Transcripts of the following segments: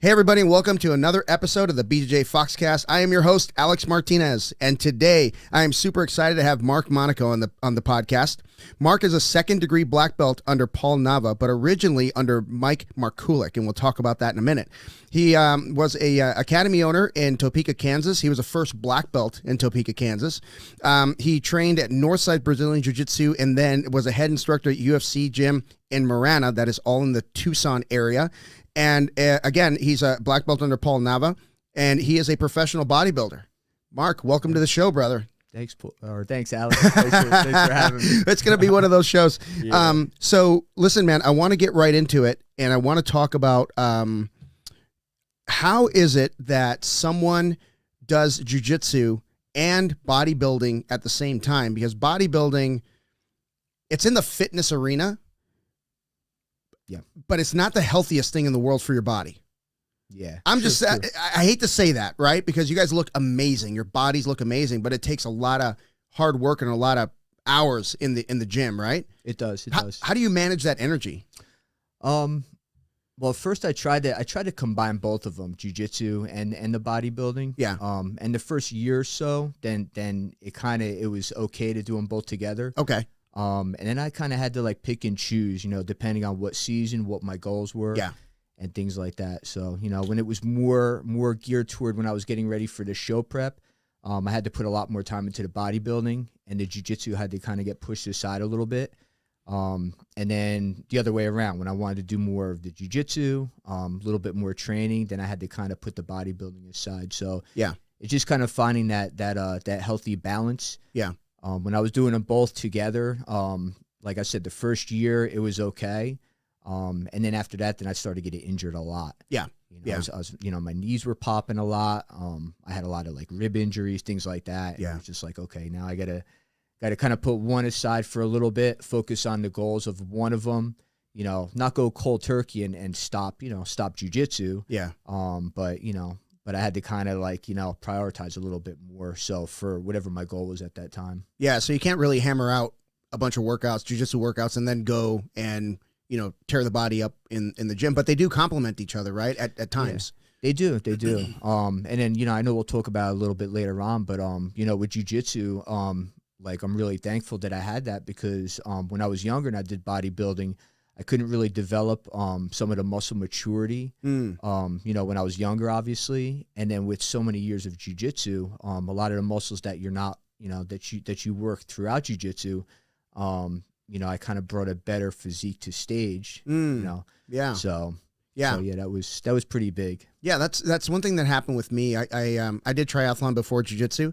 Hey everybody, and welcome to another episode of the BJJ Foxcast. I am your host, Alex Martinez, and today I am super excited to have Marc Monaco on the podcast. Marc is a second-degree black belt under Paul Nava, but originally under Mike Mrkulic, and we'll talk about that in a minute. He was a academy owner in Topeka, Kansas. He was a first black belt in Topeka, Kansas. He trained at Northside Brazilian Jiu-Jitsu and then was a head instructor at UFC gym in Marana, that is all in the Tucson area. And again, he's a black belt under Paul Nava, and he is a professional bodybuilder. Marc, welcome to the show, brother. Thanks, Alex. Thanks for having me. It's going to be one of those shows. Yeah. So listen, man, I want to get right into it, and I want to talk about how is it that someone does jiu-jitsu and bodybuilding at the same time? Because bodybuilding, it's in the fitness arena. Yeah, but it's not the healthiest thing in the world for your body. Yeah, I hate to say that, right? Because you guys look amazing. Your bodies look amazing, but it takes a lot of hard work and a lot of hours in the gym, right? It does. How do you manage that energy? Well, first I tried to combine both of them, jiu-jitsu and the bodybuilding. Yeah. And the first year or so, then it was okay to do them both together. Okay. And then I kind of had to like pick and choose, depending on what season, what my goals were. Yeah. And things like that. So, when it was more geared toward when I was getting ready for the show prep, I had to put a lot more time into the bodybuilding, and the jiu-jitsu had to kind of get pushed aside a little bit. And then the other way around, when I wanted to do more of the jiu-jitsu, a little bit more training, then I had to kind of put the bodybuilding aside. So yeah, it's just kind of finding that healthy balance. Yeah. When I was doing them both together, like I said, the first year it was okay. And then after that, then I started getting injured a lot. Yeah. I was, my knees were popping a lot. I had a lot of like rib injuries, things like that. Yeah. And it was just like, okay, now I gotta kind of put one aside for a little bit, focus on the goals of one of them, not go cold turkey and stop jujitsu. Yeah. But I had to kind of like, prioritize a little bit more. So for whatever my goal was at that time. Yeah. So you can't really hammer out a bunch of workouts, jiu-jitsu workouts, and then go and, tear the body up in the gym, but they do complement each other, right? At times. Yeah, they do. And then, I know we'll talk about it a little bit later on, but, with jiu-jitsu, like I'm really thankful that I had that because, when I was younger and I did bodybuilding, I couldn't really develop, some of the muscle maturity, when I was younger, obviously. And then with so many years of jiu-jitsu, a lot of the muscles that you're not, that you work throughout jiu-jitsu, I kind of brought a better physique to stage, Yeah. So yeah, that was pretty big. Yeah. That's one thing that happened with me. I did triathlon before jiu-jitsu,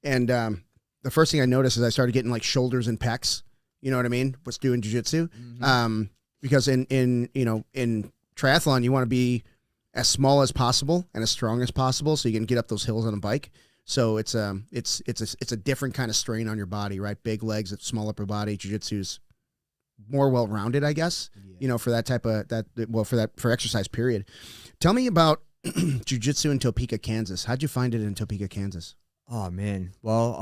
and the first thing I noticed is I started getting like shoulders and pecs. You know what I mean? Was doing jiu-jitsu. Because in triathlon, you want to be as small as possible and as strong as possible so you can get up those hills on a bike. So it's a different kind of strain on your body, right? Big legs, small upper body. Jiu-jitsu's more well-rounded, I guess, for that type of for exercise period. Tell me about jiu-jitsu in Topeka, Kansas. How'd you find it in Topeka, Kansas? Oh man. Well,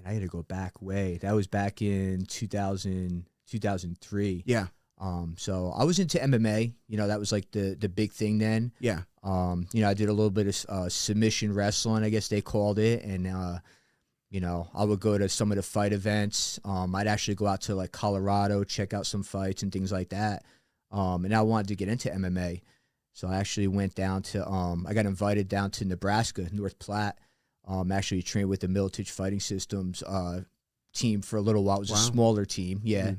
I had to go back way. That was back in 2003. Yeah. So I was into MMA, that was like the big thing then. Yeah. I did a little bit of submission wrestling, I guess they called it. And, I would go to some of the fight events. I'd actually go out to like Colorado, check out some fights and things like that. And I wanted to get into MMA. So I actually went down to, I got invited down to Nebraska, North Platte. Actually trained with the Militich Fighting Systems team for a little while. It was a smaller team. Yeah.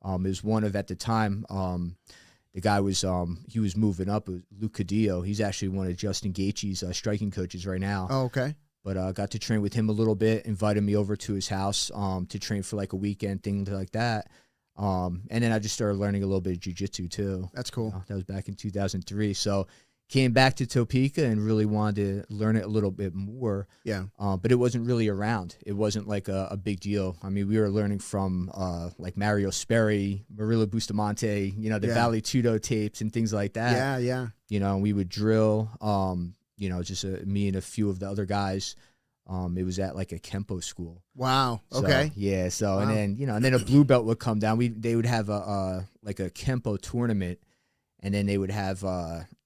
It was one of, at the time, the guy was, he was moving up. It was Luke Cadillo. He's actually one of Justin Gaethje's striking coaches right now. Oh, okay. But I got to train with him a little bit, invited me over to his house to train for like a weekend, things like that. And then I just started learning a little bit of jiu-jitsu too. That's cool. That was back in 2003. So came back to Topeka and really wanted to learn it a little bit more. Yeah. But it wasn't really around. It wasn't like a big deal. I mean, we were learning from like Mario Sperry, Murilo Bustamante, the Valley Tudo tapes and things like that. Yeah, yeah. And we would drill, just me and a few of the other guys. It was at like a Kempo school. Wow. So, okay. yeah. So, Wow. and then a blue belt would come down. They would have a Kempo tournament. And then they would have,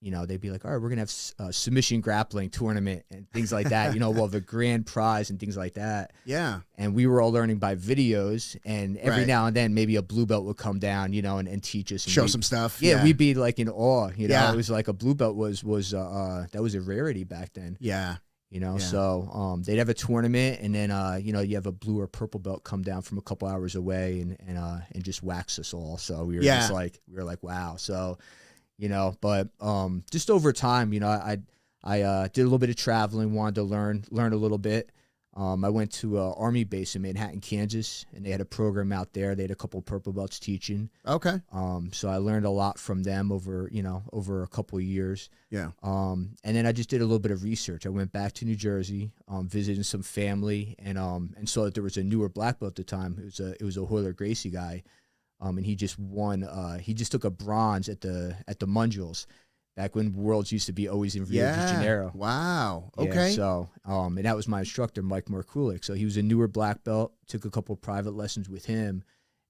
they'd be like, all right, we're going to have a submission grappling tournament and things like that, we'll have a grand prize and things like that. Yeah. And we were all learning by videos. And every now and then, maybe a blue belt would come down, and teach us. And Show some stuff. Yeah, we'd be like in awe. Yeah. It was like a blue belt was that was a rarity back then. Yeah. So they'd have a tournament, and then you have a blue or purple belt come down from a couple hours away and just wax us all. So we were like wow. So but just over time, I did a little bit of traveling, wanted to learn a little bit. I went to an Army base in Manhattan, Kansas, and they had a program out there. They had a couple of purple belts teaching. Okay. So I learned a lot from them over a couple of years. Yeah. And then I just did a little bit of research. I went back to New Jersey, visited some family, and saw that there was a newer black belt at the time. It was a Hoyler Gracie guy. And he just won. He just took a bronze at the Mundials, back when Worlds used to be always in Rio de Janeiro. Wow. Yeah, Okay. so and that was my instructor, Mike Mrkulic. So he was a newer black belt. Took a couple of private lessons with him,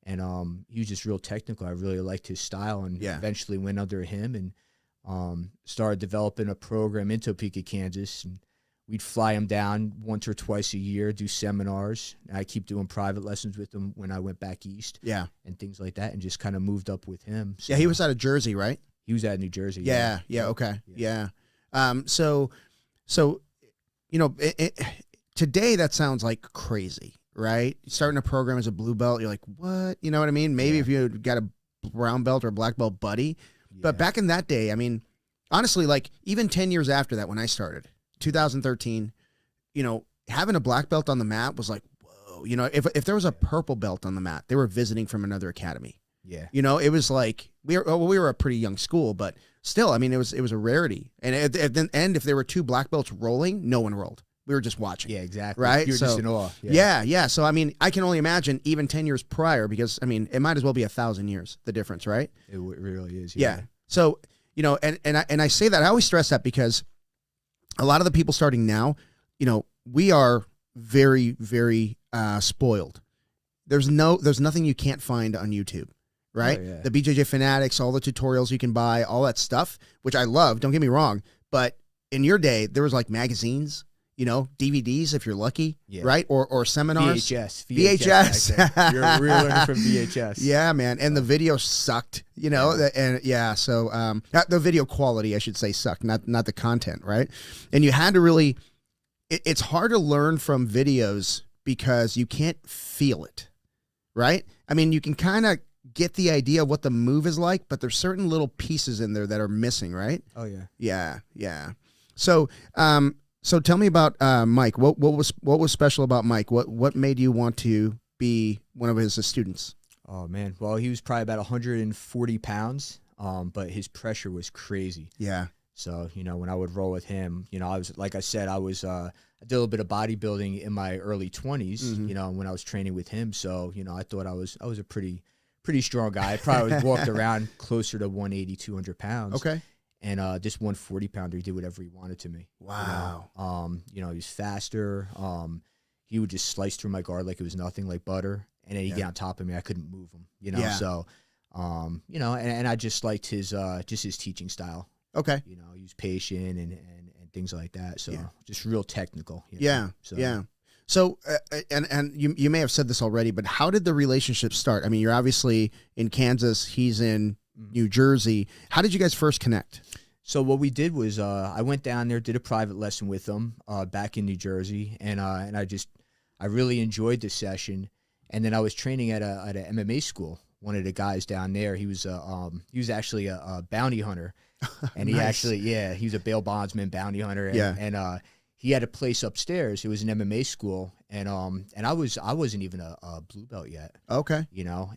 and he was just real technical. I really liked his style, and eventually went under him and started developing a program in Topeka, Kansas. And we'd fly him down once or twice a year, do seminars. I keep doing private lessons with him when I went back east. Yeah. And things like that, and just kind of moved up with him. So, Yeah, he was out of Jersey, right? He was out of New Jersey. Yeah. Okay. Yeah. So today that sounds like crazy, right? Starting a program as a blue belt, you're like, what? You know what I mean? Maybe if you got a brown belt or a black belt buddy. But back in that day, I mean, honestly, like even 10 years after that, when I started, 2013, having a black belt on the mat was like, whoa. If there was a purple belt on the mat, they were visiting from another academy. Yeah. It was like we were a pretty young school, but still, I mean, it was a rarity. And at the end, if there were two black belts rolling, no one rolled. We were just watching. Yeah, exactly. Right? You were just in awe. Yeah. So, I mean, I can only imagine even 10 years prior, because, I mean, it might as well be 1,000 years, the difference, right? It really is. Yeah. So, and I say that, I always stress that because a lot of the people starting now, we are very, very spoiled. There's nothing you can't find on YouTube. Right? Oh, yeah. The BJJ Fanatics, all the tutorials you can buy, all that stuff, which I love, don't get me wrong. But in your day, there was like magazines, DVDs if you're lucky, right? Or seminars. VHS. You're learning from VHS. Yeah, man. And the video sucked, and so the video quality, I should say, sucked, not the content, right? And you had to really, it's hard to learn from videos because you can't feel it, right? I mean, you can kind of get the idea of what the move is like, but there's certain little pieces in there that are missing, right? Oh yeah. Yeah. So tell me about Mike. What was special about Mike? What made you want to be one of his students? Oh man. Well, he was probably about 140 pounds, but his pressure was crazy. Yeah. So when I would roll with him, I was, like I said, I did a little bit of bodybuilding in my early 20s. When I was training with him. So I thought I was a pretty strong guy. I probably walked around closer to 180, 200 pounds. Okay. And this 140 pounder, he did whatever he wanted to me. Wow. He was faster. He would just slice through my guard like it was nothing, like butter. And then he'd get on top of me. I couldn't move him. So, and I just liked his teaching style. Okay. He was patient and things like that. So just real technical. So, and you may have said this already, but how did the relationship start? I mean, you're obviously in Kansas. He's in New Jersey. How did you guys first connect? So what we did was I went down there, did a private lesson with him back in New Jersey, and I really enjoyed the session. And then I was training at an MMA school. One of the guys down there, he was actually a bounty hunter, and he Nice. he was a bail bondsman, bounty hunter, and he had a place upstairs. It was an MMA school, and I wasn't even a blue belt yet. Okay.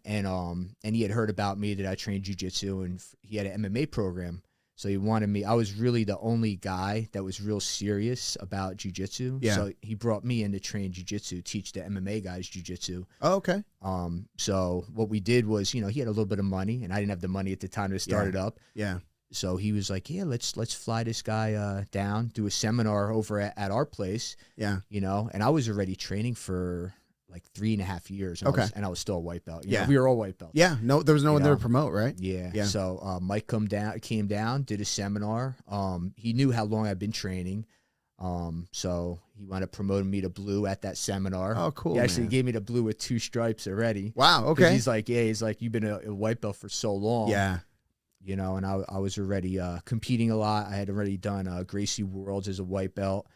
And he had heard about me that I trained jiu-jitsu, and he had an MMA program. So he wanted me. I was really the only guy that was real serious about jiu-jitsu. Yeah. So he brought me in to train jiu-jitsu, teach the MMA guys jiu-jitsu. Oh, okay. So what we did was, he had a little bit of money, and I didn't have the money at the time to start it up. Yeah. So he was like, yeah, let's fly this guy down, do a seminar over at our place. Yeah. And I was already training for like 3.5 years. And Okay. I was still a white belt. You Yeah. know, we were all white belts. Yeah. No, there was no one there to promote, right? Yeah. Yeah. So Mike came down, did a seminar. He knew how long I'd been training. So he wound up promoting me to blue at that seminar. Oh, cool. He actually man. gave me the blue with 2 stripes already. Wow. 'Cause Okay. he's like, you've been a white belt for so long. Yeah. You know, and I was already competing a lot. I had already done Gracie Worlds as a white belt.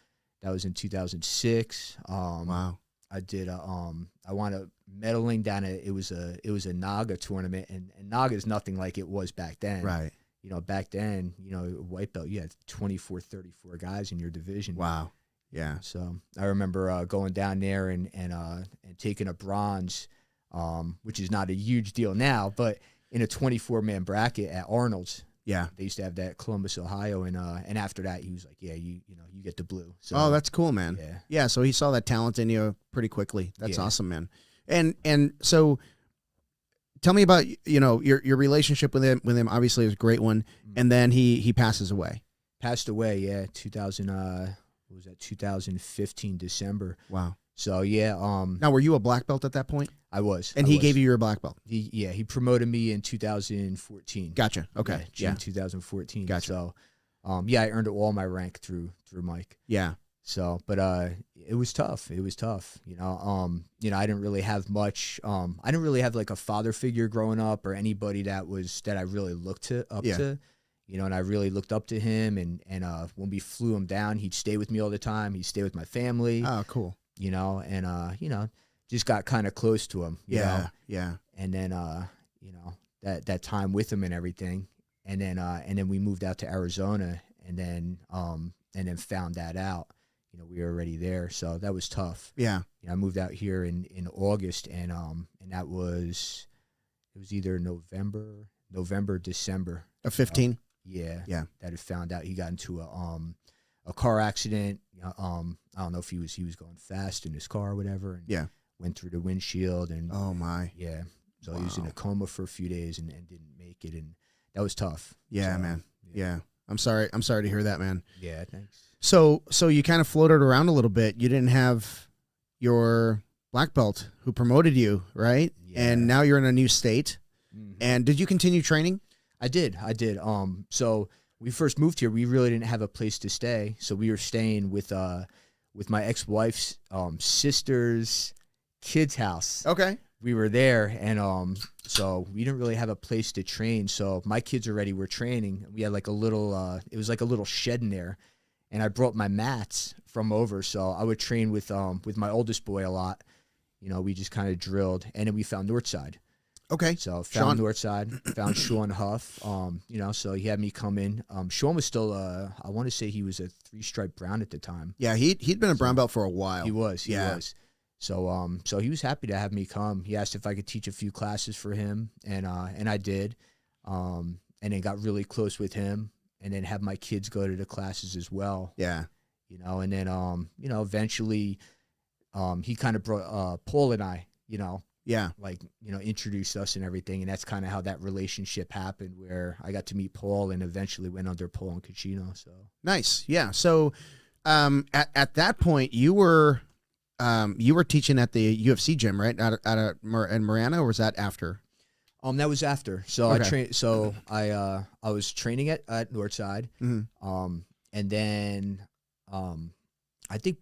That was in 2006. Wow. I did I wound up medaling down it was a Naga tournament, and Naga is nothing like it was back then. Right. You know, back then, you know, white belt, you had 24, 34 guys in your division. Wow. Yeah. So I remember going down there and taking a bronze, which is not a huge deal now, but in a 24-man bracket at Arnold's. Yeah. They used to have that Columbus, Ohio, and after that he was like, yeah, you get the blue. So, Oh, that's cool, man. yeah. Yeah. So he saw that talent in you pretty quickly. That's Yeah. awesome, man. And so tell me about, you know, your relationship with him obviously is a great one. And then he passes away. Passed away, yeah, 2015 December. Wow. So yeah, Now, were you a black belt at that point? I was. And he gave you your black belt. He promoted me in 2014. Gotcha. Okay. June Yeah. 2014. Gotcha. So, I earned all my rank through Mike. Yeah. So, but it was tough. It was tough. You know, I didn't really have much. I didn't really have like a father figure growing up or anybody that I really looked up to. You know, and I really looked up to him. And when we flew him down, he'd stay with me all the time. He'd stay with my family. Oh, cool. You know, and just got kind of close to him. You know? Yeah. And then that time with him and everything, and then we moved out to Arizona, and then found that out. You know, we were already there, so that was tough. Yeah. You know, I moved out here in August, and it was either November, December Of 15. Yeah. Yeah. That had found out he got into a car accident. I don't know if he was going fast in his car or whatever. And Yeah. went through the windshield and Oh my. yeah. So he was in a coma for a few days and didn't make it, and that was tough. Yeah, So, man. Yeah. I'm sorry to hear that, man. Yeah, thanks. So you kind of floated around a little bit. You didn't have your black belt who promoted you, right? Yeah. And now you're in a new state. Mhm. And did you continue training? I did. So we first moved here, we really didn't have a place to stay, so we were staying with my ex-wife's sister's kid's house. Okay. We were there, and so we didn't really have a place to train. So my kids already were training. We had like a little, it was like a little shed in there, and I brought my mats from over. So I would train with my oldest boy a lot. You know, we just kind of drilled, and then we found Northside. Okay. So Sean. found Northside, found Sean Huff. You know, so he had me come in. Sean was still, I want to say he was a 3-stripe brown at the time. Yeah, he'd been a brown belt for a while. He was. Yeah. So so he was happy to have me come. He asked if I could teach a few classes for him, and I did. And then got really close with him, and then had my kids go to the classes as well. Yeah. You know, and then you know, eventually he kind of brought Paul and I, you know, Yeah. like, you know, introduced us and everything, and that's kind of how that relationship happened, where I got to meet Paul and eventually went under Paul and Cucino. So Nice. Yeah. So at that point you were teaching at the UFC gym, right? In Marana, or was that after? that was after. So Okay. I trained. So I was training at Northside, Mm-hmm. and then I think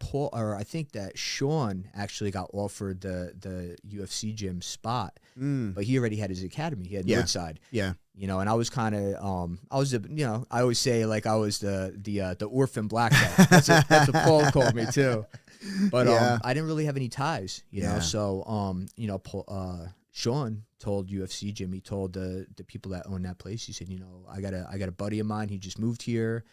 that Sean actually got offered the UFC gym spot, but he already had his academy. He had Yeah. Northside. Yeah. You know, and I was kind of, I always say like I was the orphan black belt. That's what Paul called me too. But Yeah. I didn't really have any ties, you know. Yeah. So you know, Sean told UFC gym. He told the people that own that place. He said, you know, I got a buddy of mine. He just moved here.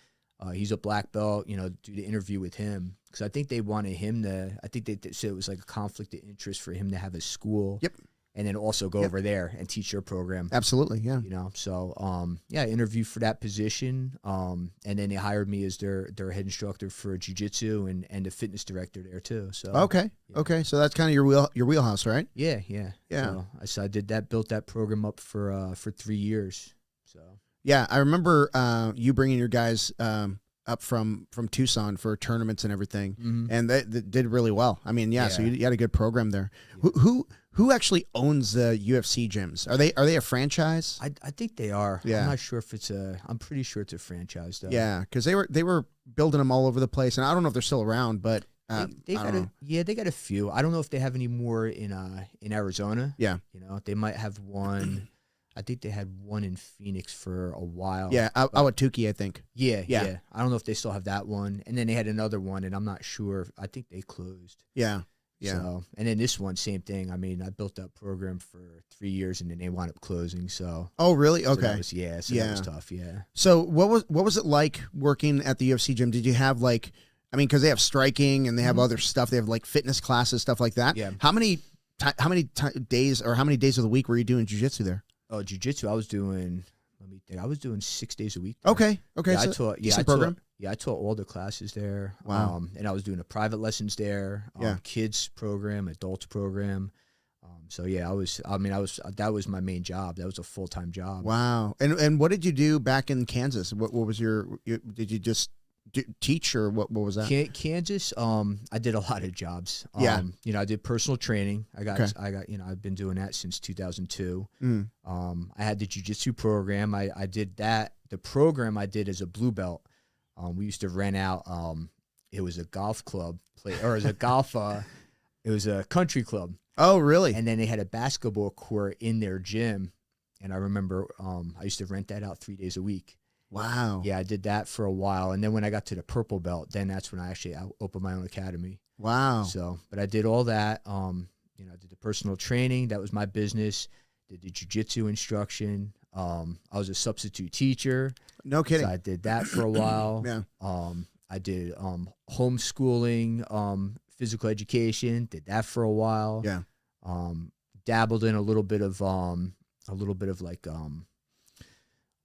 He's a black belt. You know, do the interview with him, because I think they wanted him to. I think they said it was like a conflict of interest for him to have a school. Yep. And then also go over there and teach your program. Absolutely. Yeah. You know, so I interviewed for that position, and then they hired me as their head instructor for jiu-jitsu and the fitness director there too. So Okay. yeah. Okay. So that's kind of your wheelhouse, right? Yeah. Yeah. So I did that, built that program up for 3 years. So Yeah. I remember you bringing your guys up from Tucson for tournaments and everything, Mhm. and they did really well. I mean, yeah. So Yeah. you had a good program there. Yeah. Who actually owns the UFC gyms? Are they a franchise? I think they are. Yeah. I'm not sure if it's a. I'm pretty sure it's a franchise though. Yeah, because they were building them all over the place, and I don't know if they're still around, but They I got don't know. they got a few. I don't know if they have any more in Arizona. Yeah, You know, they might have one. I think they had one in Phoenix for a while. yeah, Awatuki, I think. Yeah, Yeah. yeah. I don't know if they still have that one. And then they had another one, and I'm not sure. I think they closed. Yeah, yeah. So, and then this one, same thing. I mean, I built that program for 3 years, and then they wound up closing. So, Oh, really? so Okay. that was, so that was tough. Yeah. So what was it like working at the UFC gym? Did you have like, I mean, because they have striking and they have other stuff. They have like fitness classes, stuff like that. Yeah. How many days or how many days of the week were you doing jiu-jitsu there? Oh, jiu-jitsu, I was doing, let me think, I was doing 6 days a week there. Okay. Yeah, I so taught. Yeah, decent program. I taught all the classes there. Wow. And I was doing the private lessons there. Yeah. Kids program, adults program. So yeah, that was my main job. That was a full-time job. Wow. And what did you do back in Kansas? What was did you just teach or what was that? Kansas, I did a lot of jobs. Yeah. You know, I did personal training. I got, Okay. you know, I've been doing that since 2002. Mm. I had the jiu-jitsu program. I did that. The program I did as a blue belt. We used to rent out, it was a golf club or it was a golf, it was a country club. Oh, really? And then they had a basketball court in their gym. And I remember, I used to rent that out 3 days a week. Wow. Yeah, I did that for a while. And then when I got to the purple belt, then that's when I opened my own academy. Wow. So, but I did all that. You know, I did the personal training. That was my business. Did the jiu-jitsu instruction. I was a substitute teacher. No kidding. So I did that for a while. Yeah. I did homeschooling, physical education. Did that for a while. Yeah. Dabbled in a little bit of like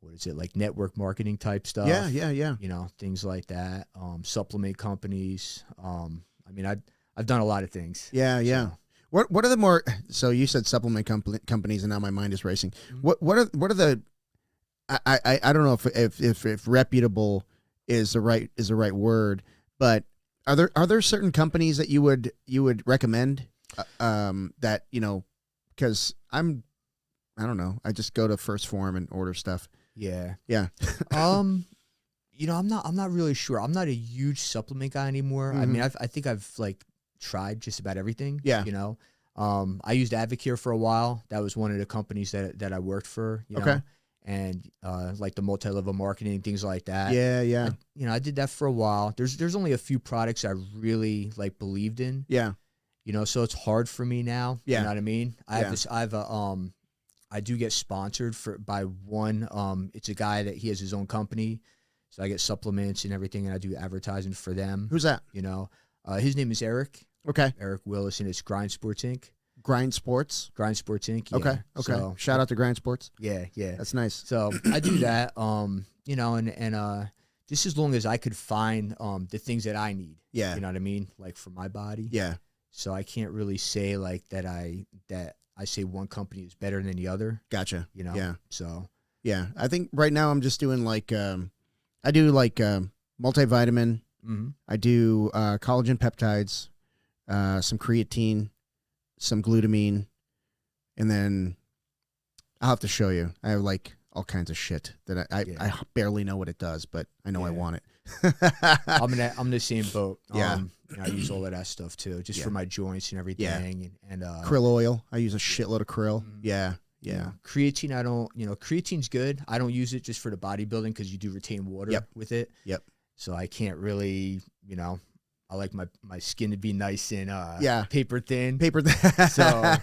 what is it, like network marketing type stuff. Yeah. You know, things like that. Supplement companies. I mean, I've done a lot of things. Yeah. So, What are the more? So you said supplement companies, and now my mind is racing. Mhm. What are the? I don't know if reputable is the right word, but are there certain companies that you would recommend? That because I don't know. I just go to First Form and order stuff. yeah. Yeah. You know, I'm not really sure. I'm not a huge supplement guy anymore. I mean, I think I've like tried just about everything. Yeah. You know, I used Advocare for a while. That was one of the companies that I worked for. You Okay. know? And like the multi-level marketing, things like that. Yeah. I did that for a while. There's only a few products I really like believed in. Yeah. You know, so it's hard for me now. Yeah. You know what I mean? Yeah. I do get sponsored by one. It's a guy that he has his own company, so I get supplements and everything, and I do advertising for them. Who's that? You know, his name is Eric Okay. Willis, and it's Grind Sports Inc. Grind Sports. Grind Sports Inc. Yeah. Okay. So, Shout out to Grind Sports. Yeah. That's nice. So I do that. You know, and just as long as I could find the things that I need. Yeah. You know what I mean? Like for my body. Yeah. So I can't really say like that I say one company is better than the other. Gotcha. You know. Yeah. So Yeah. I think right now I'm just doing like I do like multivitamin. mhm. I do collagen peptides, some creatine, some glutamine, and then I'll have to show you. I have like all kinds of shit that I barely know what it does, but I know I Yeah. want it. I'm in the same boat. Yeah. You know, I use all of that stuff too, just for my joints and everything. And Krill oil. I use a shitload of krill. Yeah. you Yeah. know, creatine, I don't. You know, creatine's good. I don't use it just for the bodybuilding because you do retain water Yep. with it. Yep. So I can't really. You know, I like my skin to be nice and Yeah. paper thin. Paper. So,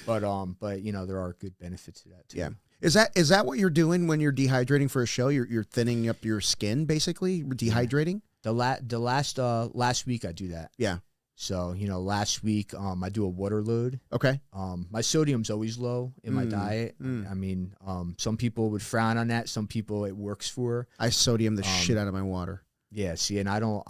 but you know, there are good benefits to that too. Yeah. Is that what you're doing when you're dehydrating for a show? You're thinning up your skin, basically dehydrating. The last week I do that. Yeah. So, you know, last week I do a water load. Okay. My sodium's always low in my diet. mm. I mean, some people would frown on that. Some people it works for. I sodium the shit out of my water. Yeah, see, and I don't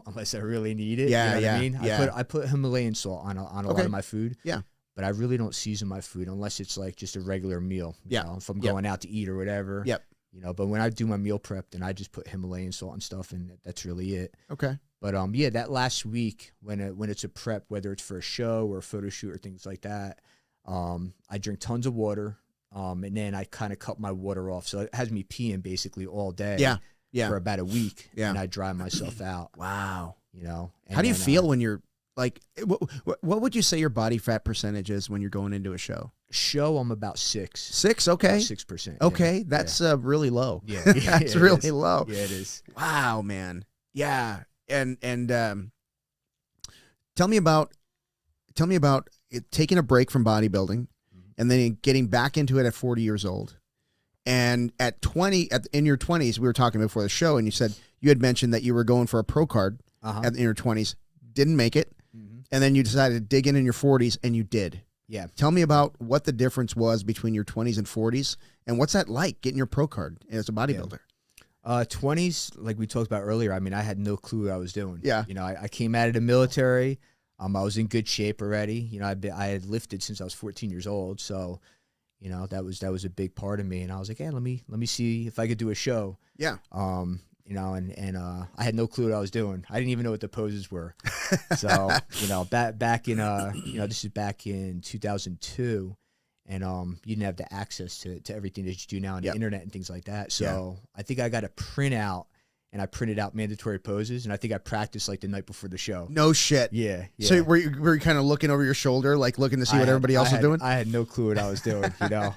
unless I really need it. Yeah, you know yeah, what I mean? yeah. I put Himalayan salt on a lot Okay. of my food. Yeah. But I really don't season my food unless it's like just a regular meal. You Yeah. know, if I'm Yep. going out to eat or whatever. Yep. you know. But when I do my meal prep, then I just put Himalayan salt and stuff, and that's really it. Okay. But yeah, that last week when it's a prep, whether it's for a show or a photo shoot or things like that, I drink tons of water, and then I kind of cut my water off, so it has me peeing basically all day. Yeah. For about a week. Yeah. And I dry myself out. Wow. You know. And how do you then, feel when you're like? What would you say your body fat percentage is when you're going into a show? Show, I'm about 6. 6. Okay. 6%. Okay, yeah. that's really low. Yeah. That's really low. Yeah, it is. Wow, man. Yeah. And tell me about taking a break from bodybuilding and then getting back into it at 40 years old. And at 20, in your 20s, we were talking before the show, and you said you had mentioned that you were going for a pro card in your 20s, didn't make it, and then you decided to dig in your 40s, and you did. Yeah. Tell me about what the difference was between your 20s and 40s, and what's that like, getting your pro card as a bodybuilder? 20s, like we talked about earlier, I mean, I had no clue what I was doing. Yeah. You know, I came out of the military. I was in good shape already. You know, I had lifted since I was 14 years old, so... You know, that was a big part of me, and I was like, hey, let me see if I could do a show. Yeah. You know, and I had no clue what I was doing. I didn't even know what the poses were. So, you know, back in you know, this is back in 2002, and you didn't have the access to everything that you do now on the internet and things like that. So I think I got a printout. And I printed out mandatory poses, and I think I practiced like the night before the show. No shit. Yeah. So were you kind of looking over your shoulder, like looking to see what everybody else was doing? I had no clue what I was doing. You know,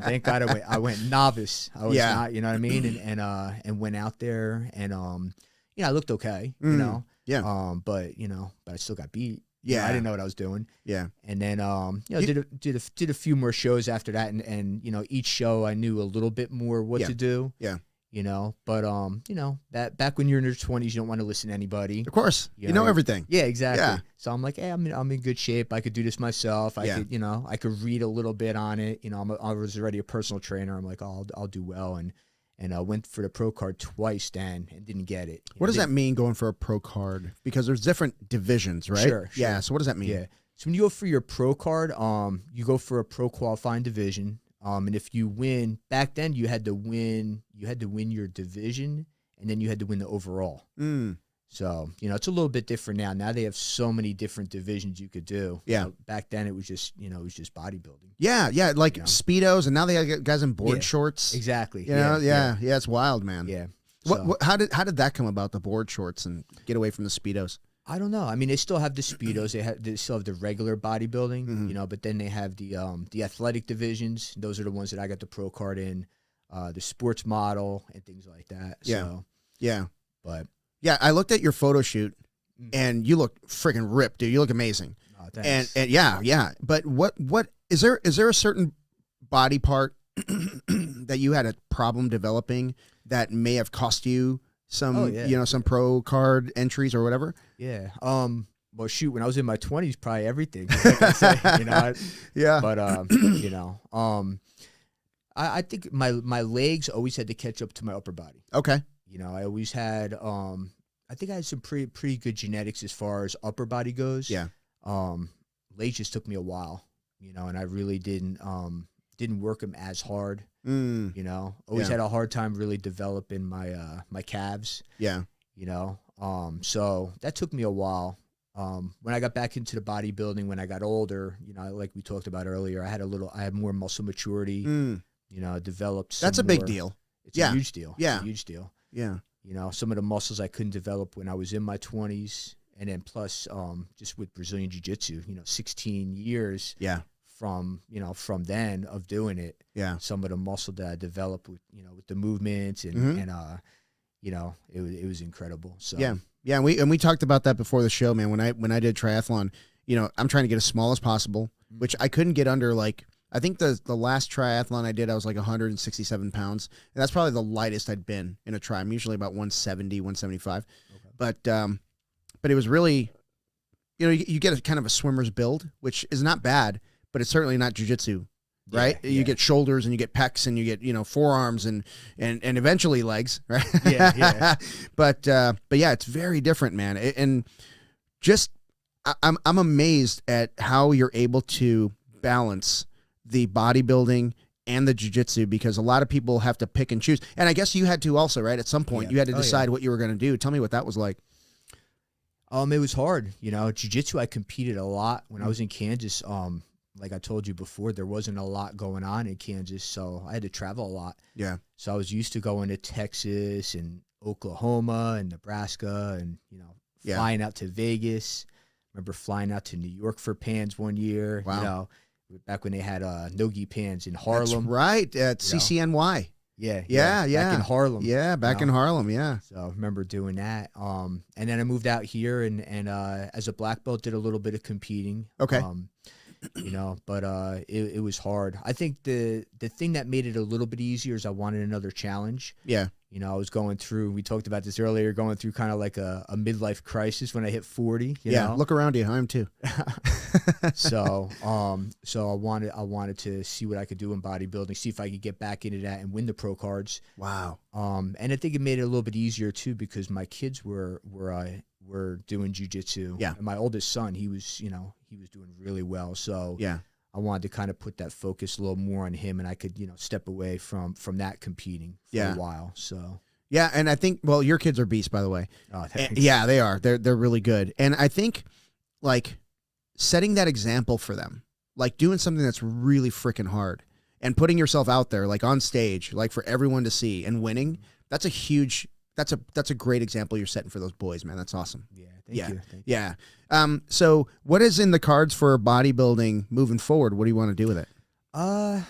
thank God I went novice. I was not, you know what I mean, and went out there, and you know, I looked okay. You know. Yeah. But I still got beat. Yeah. You know, I didn't know what I was doing. Yeah. And then you know, did a few more shows after that, and you know, each show I knew a little bit more what to do. Yeah. You know, but you know, that back when you're in your 20s, you don't want to listen to anybody. Of course, you know everything. Yeah, exactly. Yeah. So I'm like, hey, I'm in good shape. I could do this myself. I could, you know, I could read a little bit on it. You know, I was already a personal trainer. I'm like, oh, I'll do well, and I went for the pro card twice then and didn't get it. What does that mean, going for a pro card? Because there's different divisions, right? Sure. Yeah. So what does that mean? Yeah. So when you go for your pro card, you go for a pro qualifying division. And if you win, back then you had to win your division, and then you had to win the overall. So, you know, it's a little bit different now. Now they have so many different divisions you could do. Yeah. You know, back then it was just bodybuilding. Yeah, yeah, like Speedos, and now they got guys in board shorts. Exactly. You know, yeah, it's wild, man. Yeah. What how did that come about, the board shorts, and get away from the Speedos? I don't know. I mean, they still have the Speedos. They still have the regular bodybuilding, you know, but then they have the athletic divisions. Those are the ones that I got the pro card in, the sports model and things like that. Yeah. So, yeah. But yeah, I looked at your photo shoot, and you look freaking ripped, dude. You look amazing. Oh, thanks. And yeah. But what is there a certain body part that you had a problem developing that may have cost you some, you know, some pro card entries or whatever? Yeah. Well, shoot, when I was in my 20s, probably everything. Like I say, you know. Yeah. But you know, I think my legs always had to catch up to my upper body. Okay. You know, I always had I think I had some pretty good genetics as far as upper body goes. Yeah. Legs just took me a while, you know, and I really didn't work them as hard. You know, always had a hard time really developing my my calves. Yeah. You know, so that took me a while. When I got back into the bodybuilding, when I got older, you know, like we talked about earlier, I had more muscle maturity. You know, developed. That's a big deal. It's a huge deal. Yeah. It's a huge deal. Yeah. You know, some of the muscles I couldn't develop when I was in my 20s, and then plus just with Brazilian Jiu-Jitsu, you know, 16 years. Yeah. From then of doing it. Yeah. Some of the muscle that I developed with, you know, with the movements and you know, it was incredible. So yeah. And we talked about that before the show, man. When I did triathlon, you know, I'm trying to get as small as possible, which I couldn't get under, like, I think the last triathlon I did, I was like 167 pounds, and that's probably the lightest I'd been in a tri. I'm usually about 170, 175. Okay. But it was really, you know, you get a kind of a swimmer's build, which is not bad, but it's certainly not jiu-jitsu, right? Yeah. You get shoulders, and you get pecs, and you get, you know, forearms, and eventually legs, right? Yeah. But yeah, it's very different, man. And just, I'm amazed at how you're able to balance the bodybuilding and the jiu-jitsu, because a lot of people have to pick and choose. And I guess you had to also, right? At some point, you had to decide what you were going to do. Tell me what that was like. It was hard. Jiu-jitsu, I competed a lot when I was in Kansas. Like I told you before, there wasn't a lot going on in Kansas, so I had to travel a lot. Yeah. So I was used to going to Texas and Oklahoma and Nebraska and, flying out to Vegas. Remember flying out to New York for Pans one year. Wow. Back when they had Nogi Pans in Harlem. That's right, at CCNY. Yeah. Back in Harlem. Yeah, back in Harlem, yeah. So I remember doing that. And then I moved out here and as a black belt did a little bit of competing. Okay. But it was hard. I think the thing that made it a little bit easier is I wanted another challenge. Yeah. I was going through, we talked about this earlier, going through kind of like a midlife crisis when I hit 40. You know? Look around you. I am too. So I wanted to see what I could do in bodybuilding, see if I could get back into that and win the pro cards. Wow. And I think it made it a little bit easier too, because my kids were doing jiu-jitsu. Yeah. And my oldest son, he was doing really well. So yeah. I wanted to kind of put that focus a little more on him, and I could, step away from that competing for a while. So yeah, and I think, well, your kids are beasts, by the way. Oh, thanks. Yeah, they are. They're really good. And I think, like, setting that example for them, like doing something that's really freaking hard and putting yourself out there, like on stage, like for everyone to see and winning, that's a great example you're setting for those boys, man. That's awesome. Yeah, thank you. Yeah. So what is in the cards for bodybuilding moving forward? What do you want to do with it? I'm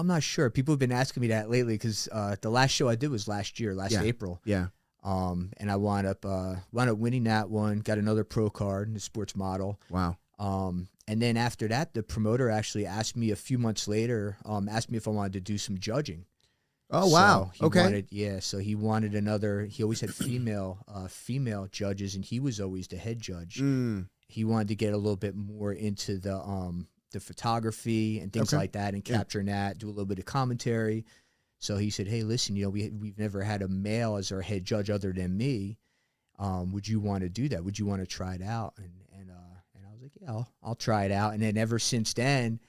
not sure. People have been asking me that lately because the last show I did was last April. Yeah. And I wound up winning that one, got another pro card in the sports model. Wow. And then after that, the promoter actually asked me a few months later, asked me if I wanted to do some judging. Oh, wow. So okay. So he wanted he always had female judges, and he was always the head judge. He wanted to get a little bit more into the photography and things like that, and capturing that, do a little bit of commentary. So he said, "Hey, listen, we've never had a male as our head judge other than me. Would you want to do that? Would you want to try it out?" And I was like, "Yeah, I'll try it out." And then ever since then,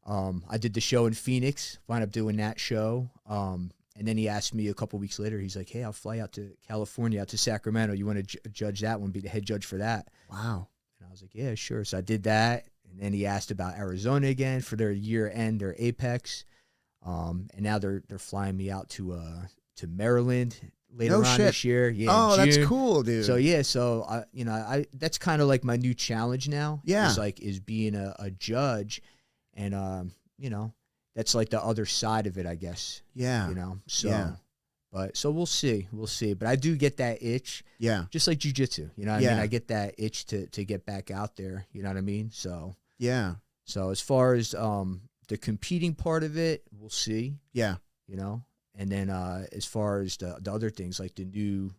I did the show in Phoenix, wound up doing that show. And then he asked me a couple weeks later, he's like, "Hey, I'll fly out to California, out to Sacramento. You want to judge that one, be the head judge for that?" Wow. And I was like, "Yeah, sure." So I did that. And then he asked about Arizona again for their year end, their Apex. And now they're flying me out to Maryland later on this year. Yeah. Oh, in June. that's cool, dude. So yeah, I that's kind of like my new challenge now. Yeah. Is being a judge, and that's like the other side of it, I guess. Yeah. So. Yeah. But so we'll see. But I do get that itch. Yeah. Just like jiu-jitsu, you know what I mean? I get that itch to get back out there, you know what I mean? So yeah. So as far as the competing part of it, we'll see. Yeah. And then as far as the other things, like the new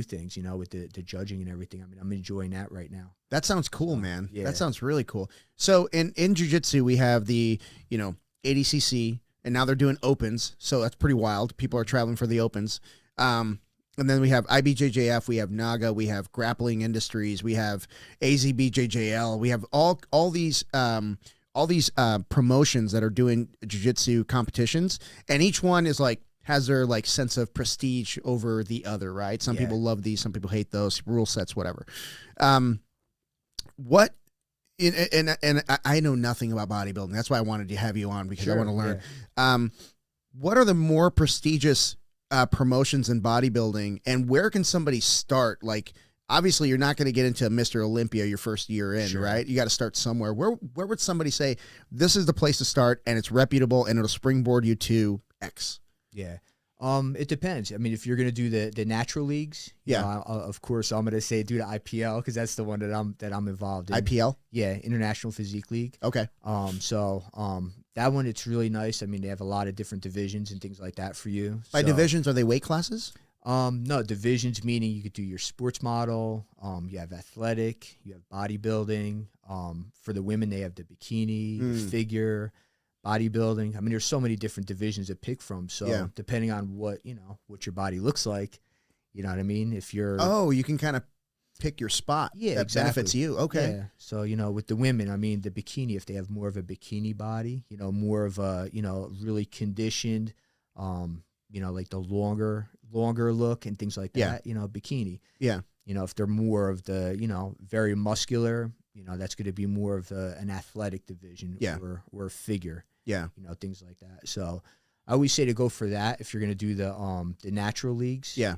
things, with the judging and everything, I mean, I'm enjoying that right now. That sounds cool, man. Yeah. That sounds really cool. So in jiu-jitsu, we have the, ADCC, and now they're doing opens. So that's pretty wild. People are traveling for the opens. And then we have IBJJF, we have NAGA, we have Grappling Industries, we have AZBJJL, we have all these promotions that are doing jiu-jitsu competitions, and each one is has their sense of prestige over the other, right? Some people love these, some people hate those, rule sets, whatever. What and I know nothing about bodybuilding. That's why I wanted to have you on, because I want to learn. Yeah. What are the more prestigious promotions in bodybuilding, and where can somebody start? Like, obviously, you're not going to get into Mr. Olympia your first year in, right? You got to start somewhere. Where would somebody say this is the place to start, and it's reputable, and it'll springboard you to X? Yeah. It depends. I mean, if you're going to do the natural leagues, of course, I'm going to say do the IPL, because that's the one that I'm involved in. IPL? Yeah, International Physique League. Okay. That one, it's really nice. I mean, they have a lot of different divisions and things like that for you. By divisions, are they weight classes? No, divisions meaning you could do your sports model. You have athletic, you have bodybuilding. For the women, they have the bikini, figure, bodybuilding. I mean, there's so many different divisions to pick from. So depending on what your body looks like, you know what I mean? If you're... Oh, you can kind of pick your spot. Yeah, that exactly. benefits you. Okay. Yeah. So, with the women, I mean, the bikini, if they have more of a bikini body, more of a, really conditioned, like the longer look and things like that, bikini. Yeah. If they're more of the, very muscular, that's going to be more of an athletic division or figure. Yeah. Things like that. So I always say to go for that if you're going to do the natural leagues. Yeah.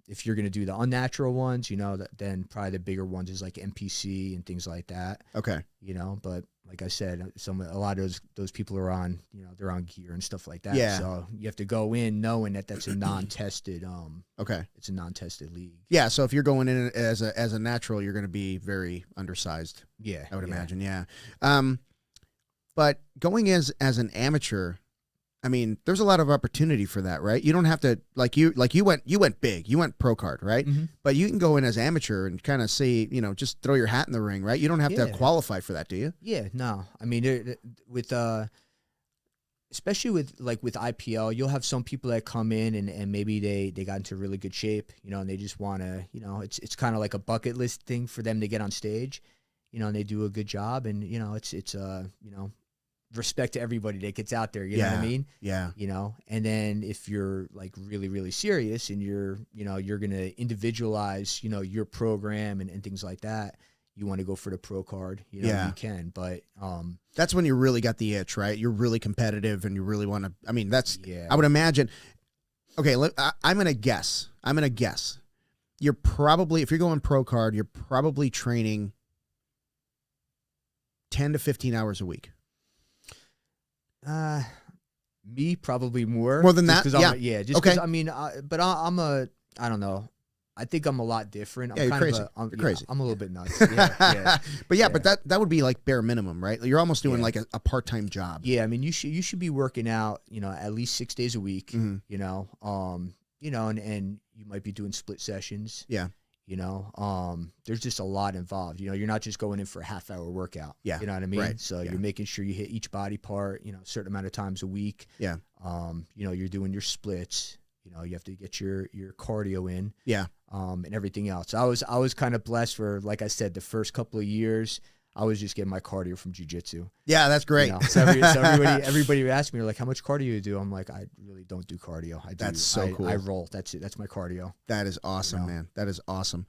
If you're going to do the unnatural ones, then probably the bigger ones is like NPC and things like that. Okay. But like I said, a lot of those people are on, they're on gear and stuff like that. Yeah. So you have to go in knowing that that's a non-tested, okay. It's a non-tested league. Yeah. So if you're going in as a natural, you're going to be very undersized. Yeah. I would imagine. Yeah. But going as an amateur, I mean, there's a lot of opportunity for that, right? You don't have to you went big, you went pro card, right? Mm-hmm. But you can go in as amateur and kind of see, just throw your hat in the ring, right? You don't have to qualify for that, do you? Yeah, no. I mean, with especially with IPL, you'll have some people that come in and maybe they got into really good shape, and they just want to, it's kind of like a bucket list thing for them to get on stage, and they do a good job, and it's respect to everybody that gets out there, you know what I mean? Yeah. And then if you're like really, really serious and you're going to individualize, your program and things like that, you want to go for the pro card, you can, but, that's when you really got the itch, right? You're really competitive and you really want to, I mean, I would imagine, okay, I'm going to guess. You're probably, if you're going pro card, you're probably training 10 to 15 hours a week. Me probably more than that. Yeah. Just because I mean, but I don't know. I think I'm a lot different. I'm you're crazy. I'm crazy. I'm a little bit nuts. Yeah. But that would be like bare minimum, right? You're almost doing like a part-time job. Yeah. I mean, you should be working out, at least 6 days a week, mm-hmm. and you might be doing split sessions. Yeah. There's just a lot involved. You're not just going in for a half-hour workout. Yeah. You know what I mean? Right. So you're making sure you hit each body part, a certain amount of times a week. Yeah. You're doing your splits. You have to get your cardio in. Yeah. And everything else. I was kind of blessed for, like I said, the first couple of years, I was just getting my cardio from jiu-jitsu. Yeah, that's great. So everybody would ask me, like, how much cardio do you do? I'm like, I really don't do cardio. That's so cool. I roll. That's it. That's my cardio. That is awesome, man. That is awesome.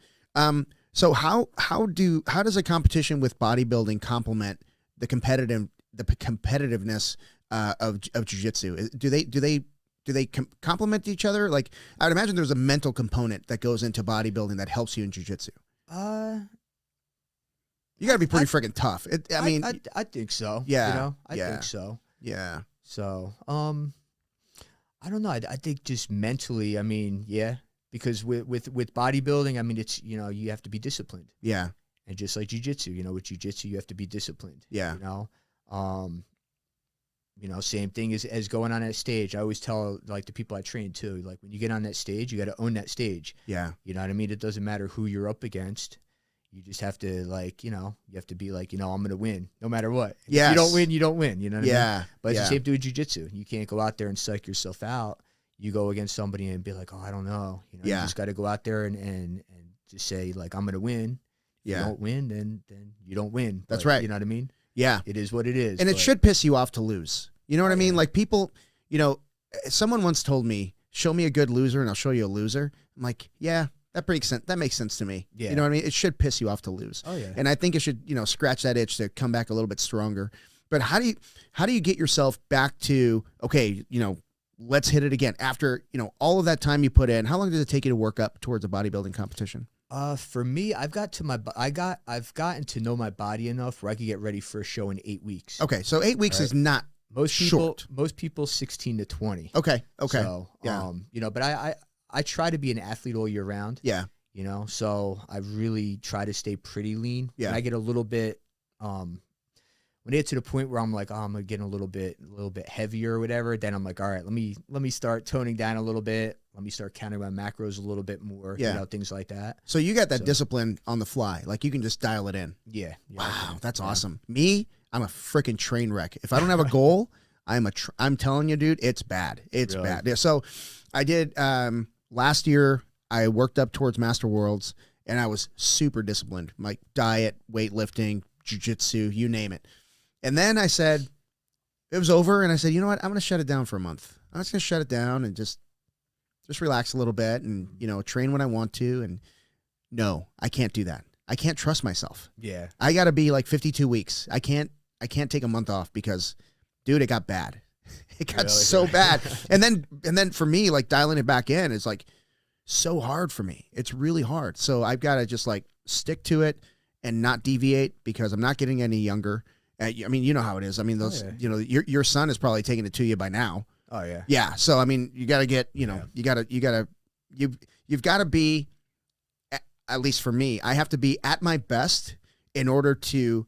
So how does a competition with bodybuilding complement the competitiveness of jiu-jitsu? Do they complement each other? Like, I would imagine there's a mental component that goes into bodybuilding that helps you in jiu-jitsu. You got to be pretty freaking tough. I think so. Yeah. I think so. Yeah. So, I don't know. I think just mentally, I mean, yeah, because with bodybuilding, I mean, it's, you have to be disciplined. Yeah. And just like jiu-jitsu, with jiu-jitsu, you have to be disciplined. Yeah. Same thing as going on that stage. I always tell like the people I train too, like when you get on that stage, you got to own that stage. Yeah. You know what I mean? It doesn't matter who you're up against. You just have to you have to be like, I'm going to win no matter what. Yes. If you don't win, you don't win. You know what I mean? But it's the same thing with jiu-jitsu. You can't go out there and psych yourself out. You go against somebody and be like, oh, I don't know. You just got to go out there and just say like, I'm going to win. If you don't win, then you don't win. That's right. You know what I mean? Yeah. It is what it is. And it should piss you off to lose. You know what I mean? Like people, someone once told me, show me a good loser and I'll show you a loser. I'm like, yeah, that makes sense to me. Yeah. You know what I mean? It should piss you off to lose. Oh yeah. And I think it should, scratch that itch to come back a little bit stronger. But how do you get yourself back to, okay, let's hit it again after, all of that time you put in? How long does it take you to work up towards a bodybuilding competition? For me, I've gotten to know my body enough where I could get ready for a show in 8 weeks. Okay. So 8 weeks is not short. Most people 16 to 20. Okay. So, yeah. But I try to be an athlete all year round. Yeah. So I really try to stay pretty lean. Yeah. When I get a little bit, when I get to the point where I'm like, oh, I'm getting a little bit heavier or whatever, then I'm like, all right, let me start toning down a little bit. Let me start counting my macros a little bit more. Yeah. Things like that. So you got that discipline on the fly. Like you can just dial it in. Yeah. Wow. That's awesome. Me, I'm a freaking train wreck. If I don't have a goal, I'm telling you, dude, it's bad. It's bad. Yeah. So I did, last year I worked up towards Master Worlds and I was super disciplined, like diet, weightlifting, jiu-jitsu, you name it. And then I said, it was over, and I said, you know what? I'm going to shut it down for a month. I'm just going to shut it down and just relax a little bit and, train when I want to. And no, I can't do that. I can't trust myself. Yeah. I got to be like 52 weeks. I can't take a month off because, dude, it got bad. It got so bad. And then for me, like dialing it back in is like so hard for me. It's really hard. So I've got to just like stick to it and not deviate because I'm not getting any younger. I mean, you know how it is. I mean, those, your son is probably taking it to you by now. Oh yeah. Yeah. So, I mean, you got to get, you've got to be, at least for me, I have to be at my best in order to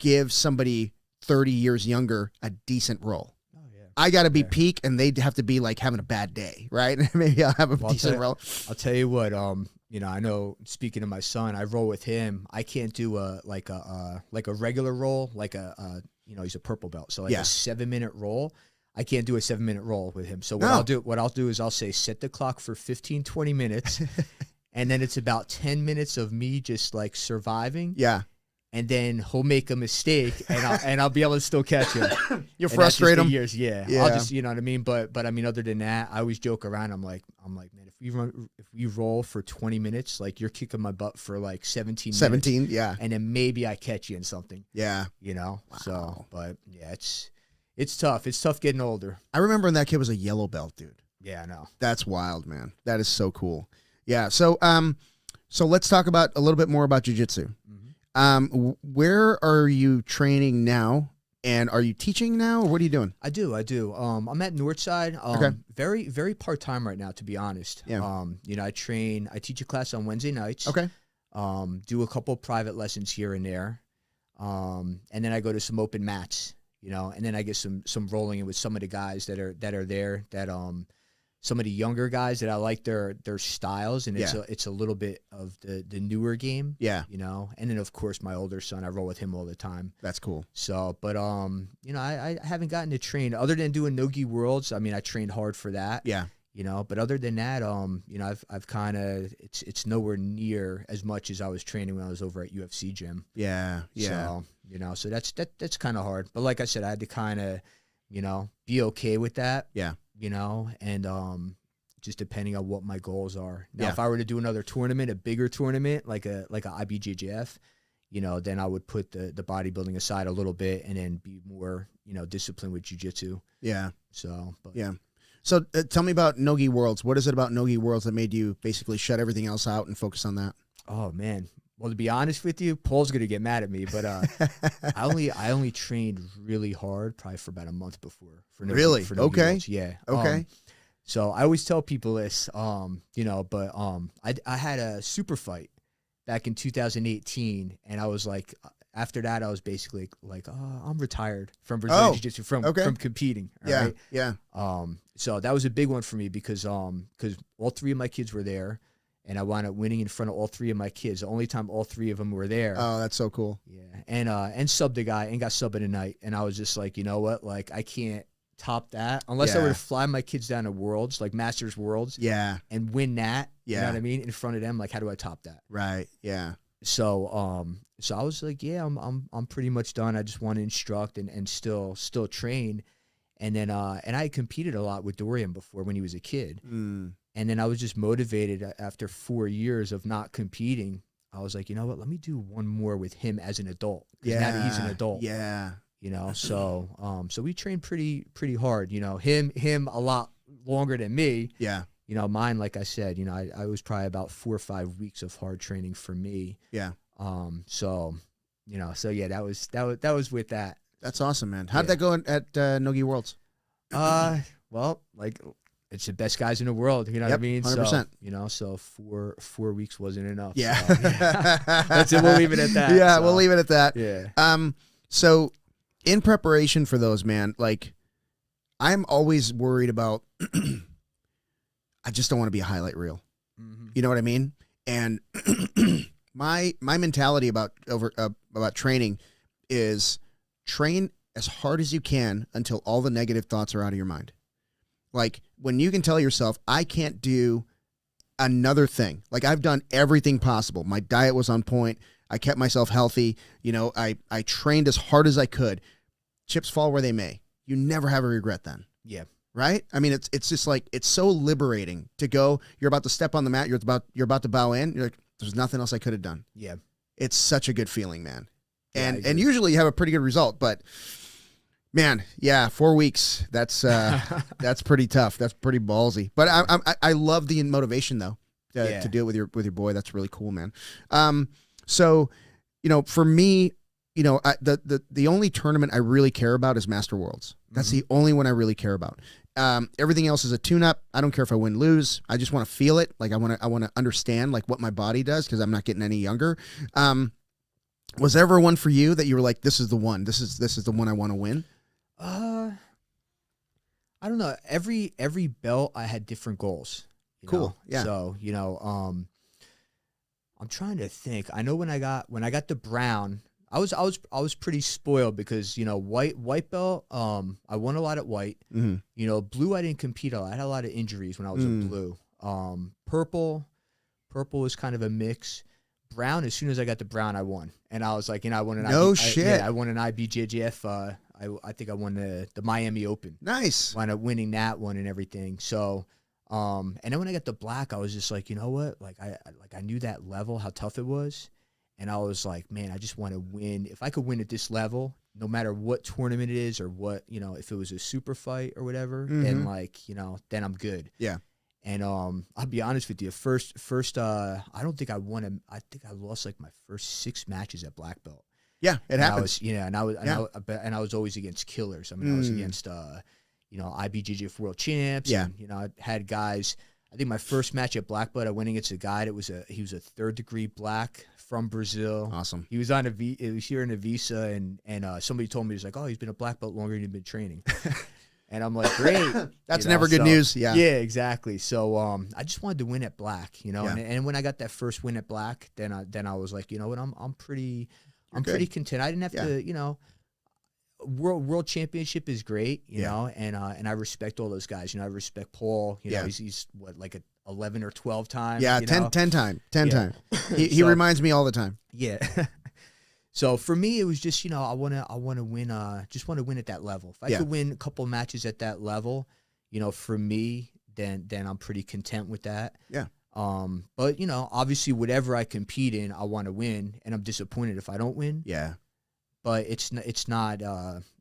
give somebody 30 years younger a decent role. Oh yeah. I got to be peak and they'd have to be like having a bad day. Right. Maybe I'll have a decent role. I'll tell you what, I know speaking of my son, I roll with him. I can't do a regular roll, he's a purple belt. So like a 7-minute roll. I can't do a 7-minute roll with him. So what I'll do is I'll say, set the clock for 15, 20 minutes. And then it's about 10 minutes of me just like surviving. Yeah. And then he'll make a mistake and I'll be able to still catch him. You'll frustrate him. Years, yeah. I'll just, you know what I mean? But I mean, other than that, I always joke around. I'm like, man, if we roll for 20 minutes, like you're kicking my butt for like 17 minutes. 17, yeah. And then maybe I catch you in something. Yeah. Wow. So, but yeah, it's tough. It's tough getting older. I remember when that kid was a yellow belt, dude. Yeah, I know. That's wild, man. That is so cool. Yeah. So, so let's talk about a little bit more about jiu-jitsu. Where are you training now? And are you teaching now, or what are you doing? I do. I'm at Northside. Okay. Very, very part-time right now, to be honest. Yeah. I teach a class on Wednesday nights. Okay. Do a couple private lessons here and there. And then I go to some open mats, and then I get some rolling in with some of the guys that are there that, some of the younger guys that I like their styles, and it's a little bit of the newer game. Yeah. And then of course my older son, I roll with him all the time. That's cool. So, but I haven't gotten to train other than doing Nogi Worlds. I mean, I trained hard for that. Yeah. But other than that, I've kind of, it's nowhere near as much as I was training when I was over at UFC gym. Yeah. Yeah. So, so that's kind of hard. But like I said, I had to kind of, be okay with that. Yeah. And just depending on what my goals are. Now, if I were to do another tournament, a bigger tournament, like a IBJJF, then I would put the bodybuilding aside a little bit and then be more, disciplined with jiu-jitsu. Yeah. So, but. Yeah. So tell me about Nogi Worlds. What is it about Nogi Worlds that made you basically shut everything else out and focus on that? Oh, man. Well, to be honest with you, Paul's gonna get mad at me, but I only trained really hard probably for about a month before. Really? Okay. Worlds. Yeah. Okay. So I always tell people this, but I had a super fight back in 2018, and I was like, after that, I was basically like, I'm retired from Brazilian Jiu-Jitsu from competing. Right? Yeah. So that was a big one for me because all 3 of my kids were there. And I wound up winning in front of all 3 of my kids. The only time all 3 of them were there. Oh, that's so cool. Yeah. And subbed a guy and got subbed at a night. And I was just like, you know what? Like, I can't top that. Unless I were to fly my kids down to Worlds, like Masters Worlds. Yeah. And win that. Yeah. You know what I mean? In front of them. Like, how do I top that? Right. Yeah. So I was like, yeah, I'm pretty much done. I just want to instruct and still train. And then and I had competed a lot with Dorian before when he was a kid. And then I was just motivated after 4 years of not competing. I was like, you know what? Let me do one more with him as an adult. Yeah. Now that he's an adult. Yeah. So we trained pretty hard. Him a lot longer than me. Yeah. Mine, like I said, I was probably about 4 or 5 weeks of hard training for me. Yeah. So yeah, that was with that. That's awesome, man. How did that go at Nogi Worlds? Well, like, it's the best guys in the world, you know what I mean? 100%. So 4 weeks wasn't enough. Yeah. So, that's it. We'll leave it at that. Yeah, we'll leave it at that. Yeah. So in preparation for those, man, like, I'm always worried about, I just don't want to be a highlight reel. Mm-hmm. You know what I mean? And my mentality about training is train as hard as you can until all the negative thoughts are out of your mind. Like, when you can tell yourself, I can't do another thing. Like, I've done everything possible. My diet was on point. I kept myself healthy. You know, I trained as hard as I could. Chips fall where they may. You never have a regret then. Yeah. Right? I mean, it's just like, it's so liberating to go, you're about to step on the mat, you're about to bow in, you're like, there's nothing else I could have done. Yeah. It's such a good feeling, man. Yeah, And usually you have a pretty good result, but man, yeah, 4 weeks, that's pretty tough. That's pretty ballsy. But I love the motivation though to do it with your boy. That's really cool, man. So, you know, for me, you know, the only tournament I really care about is Master Worlds. That's the only one I really care about. Everything else is a tune-up. I don't care if I win, lose. I just want to feel it. Like, I want to understand like what my body does, because I'm not getting any younger. Was there ever one for you that you were like, this is the one? This is the one I want to win? I don't know. Every belt I had different goals. Cool. Know? Yeah. So, you know, I'm trying to think. I know when I got the brown, I was pretty spoiled because, you know, white belt, I won a lot at white. You know, blue I didn't compete a lot. I had a lot of injuries when I was in blue. Purple was kind of a mix. Brown, as soon as I got the brown, I won. And I was like, you know, I won an I won an IBJJF. I think I won the Miami Open. Nice. Wound up winning that one and everything. So, and then when I got the black, I was just like, you know what? Like I knew that level, how tough it was. And I was like, man, I just want to win. If I could win at this level, no matter what tournament it is or what, you know, if it was a super fight or whatever, then like, you know, then I'm good. Yeah. And I'll be honest with you. First, I don't think I won. I think I lost like my first 6 matches at black belt. Yeah, it happens. And I was always against killers. I mean, I was against you know, IBJJF world champs. Yeah. And, you know, I had guys. I think my first match at black belt, I went against a guy that was he was a 3rd degree black from Brazil. Awesome. He was on it was here in a visa, and somebody told me, he's like, oh, he's been a black belt longer than he'd been training. And I'm like, great. That's never good news. Yeah. Yeah, exactly. So I just wanted to win at black, you know. And when I got that first win at black, then I was like, you know what, I'm pretty content. I didn't have to, you know. World championship is great, you know, and I respect all those guys. You know, I respect Paul. You know, he's what, like a 11 or 12 time. Yeah, you 10 time. He So, reminds me all the time. Yeah. So for me, it was just, you know, I want to win. Just want to win at that level. If I could win a couple matches at that level, you know, for me, then I'm pretty content with that. Yeah. But you know, obviously, whatever I compete in, I want to win, and I'm disappointed if I don't win. Yeah. But it's not.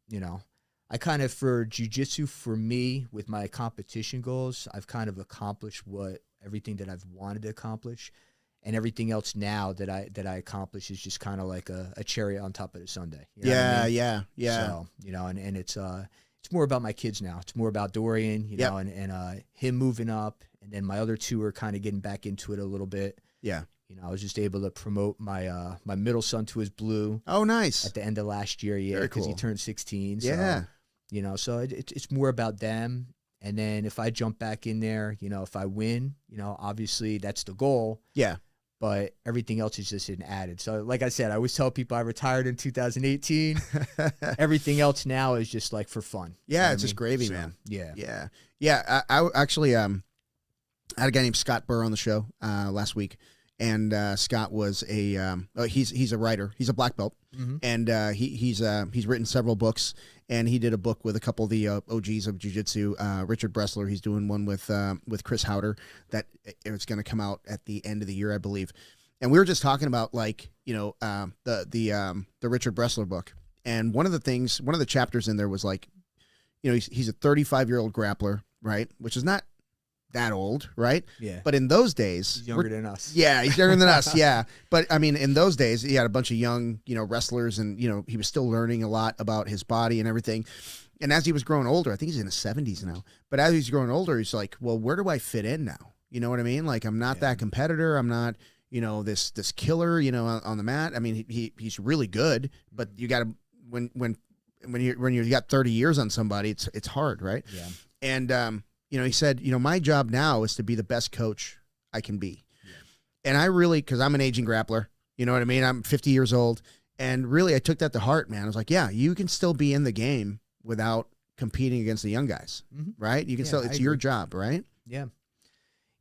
You know, I kind of, for jiu-jitsu, for me, with my competition goals, I've kind of accomplished everything that I've wanted to accomplish. And everything else now that I accomplish is just kind of like a cherry on top of the sundae. You know what I mean? Yeah. So, you know, and it's more about my kids now. It's more about Dorian, you know, and him moving up, and then my other 2 are kind of getting back into it a little bit. Yeah. You know, I was just able to promote my my middle son to his blue. Oh, nice. At the end of last year, because he turned 16. So, yeah. You know, so it's more about them. And then if I jump back in there, you know, if I win, you know, obviously that's the goal. Yeah. But everything else is just added. So like I said, I always tell people I retired in 2018. Everything else now is just like for fun. Yeah, it's just gravy, man. Yeah. Yeah. Yeah. I actually I had a guy named Scott Burr on the show last week. And Scott was he's a writer. He's a black belt, and he's written several books. And he did a book with a couple of the OGs of jiu-jitsu. Richard Bressler, he's doing one with Chris Howder that it's going to come out at the end of the year, I believe. And we were just talking about, like, you know, the Richard Bressler book. And one of the chapters in there was like, you know, he's a 35-year-old grappler, right? Which is not that old, right? Yeah. But in those days, he's younger than us. Yeah, he's younger than us. Yeah. But I mean, in those days, he had a bunch of young, you know, wrestlers, and, you know, he was still learning a lot about his body and everything. And as he was growing older, I think he's in his 70s now, but as he's growing older, he's like, well, where do I fit in now? You know what I mean? Like, I'm not that competitor. I'm not, you know, this killer, you know, on the mat. I mean, he's really good, but you got to, when you got 30 years on somebody, it's hard, right? Yeah. And, you know, he said, you know, my job now is to be the best coach I can be. Yeah. And I really, because I'm an aging grappler, you know what I mean? I'm 50 years old. And really, I took that to heart, man. I was like, yeah, you can still be in the game without competing against the young guys, right? You can still, it's your job, right? Yeah.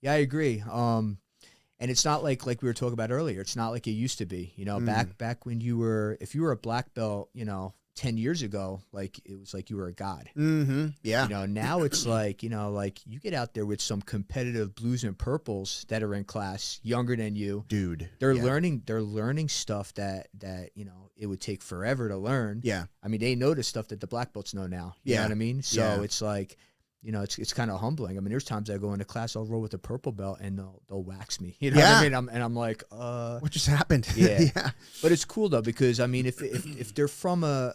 Yeah, I agree. And it's not like we were talking about earlier. It's not like it used to be. You know, back when if you were a black belt, 10 years ago, like it was like you were a god. Mm-hmm. Yeah. Now it's like, like you get out there with some competitive blues and purples that are in class younger than you. Dude. They're learning stuff that it would take forever to learn. Yeah. I mean, they know the stuff that the black belts know now. You know what I mean? So it's like, it's kind of humbling. I mean, there's times I go into class, I'll roll with a purple belt, and they'll wax me. You know what I mean? I'm like, what just happened? Yeah. But it's cool though, because I mean, if they're from a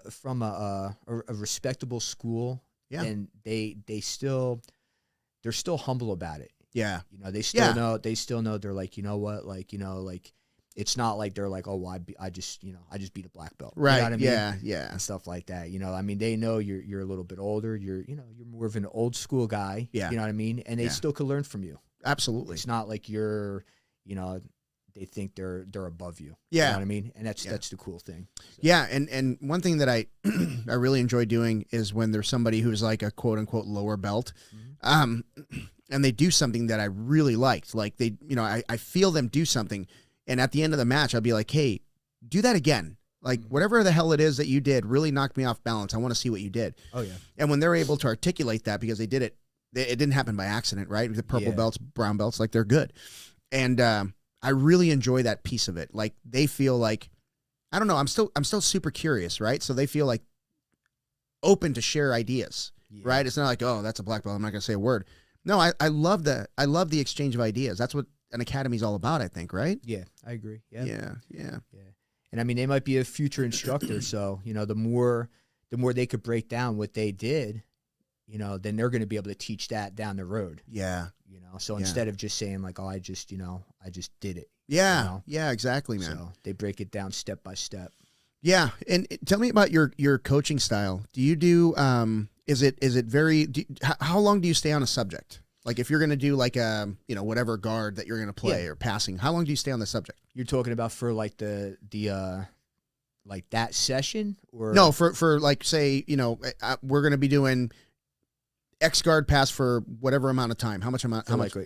respectable school, and they're still humble about it. Yeah. They still know they're like, you know what, like it's not like they're like, oh, well, I just beat a black belt. Right. You know what I mean? Yeah. And stuff like that. I mean, they know you're a little bit older. You're more of an old school guy. Yeah. You know what I mean? And they still could learn from you. Absolutely. It's not like you're, they think they're above you. Yeah. You know what I mean? And that's the cool thing. So. Yeah. And one thing that I I really enjoy doing is when there's somebody who's like a quote unquote lower belt. And they do something that I really liked. Like they, I feel them do something. And at the end of the match, I'll be like, hey, do that again. Like, whatever the hell it is that you did really knocked me off balance. I want to see what you did. Oh, yeah. And when they're able to articulate that, because they did it, it didn't happen by accident, right? The purple belts, brown belts, like they're good. And I really enjoy that piece of it. Like, they feel like, I don't know, I'm still super curious, right? So they feel like open to share ideas, right? It's not like, oh, that's a black belt, I'm not going to say a word. No, I love the exchange of ideas. That's what an academy's all about, I think, right? Yeah, I agree. Yeah. And I mean, they might be a future instructor, so the more they could break down what they did, then they're going to be able to teach that down the road. Yeah. So instead of just saying like, oh, I just did it. Yeah. Yeah, exactly, man. So they break it down step by step. Yeah, and tell me about your coaching style. Do you do is it very how long do you stay on a subject? Like if you're going to do like a, whatever guard that you're going to play or passing, how long do you stay on the subject? You're talking about for like the like that session, or no, for like, say, we're going to be doing X guard pass for whatever amount of time. How much?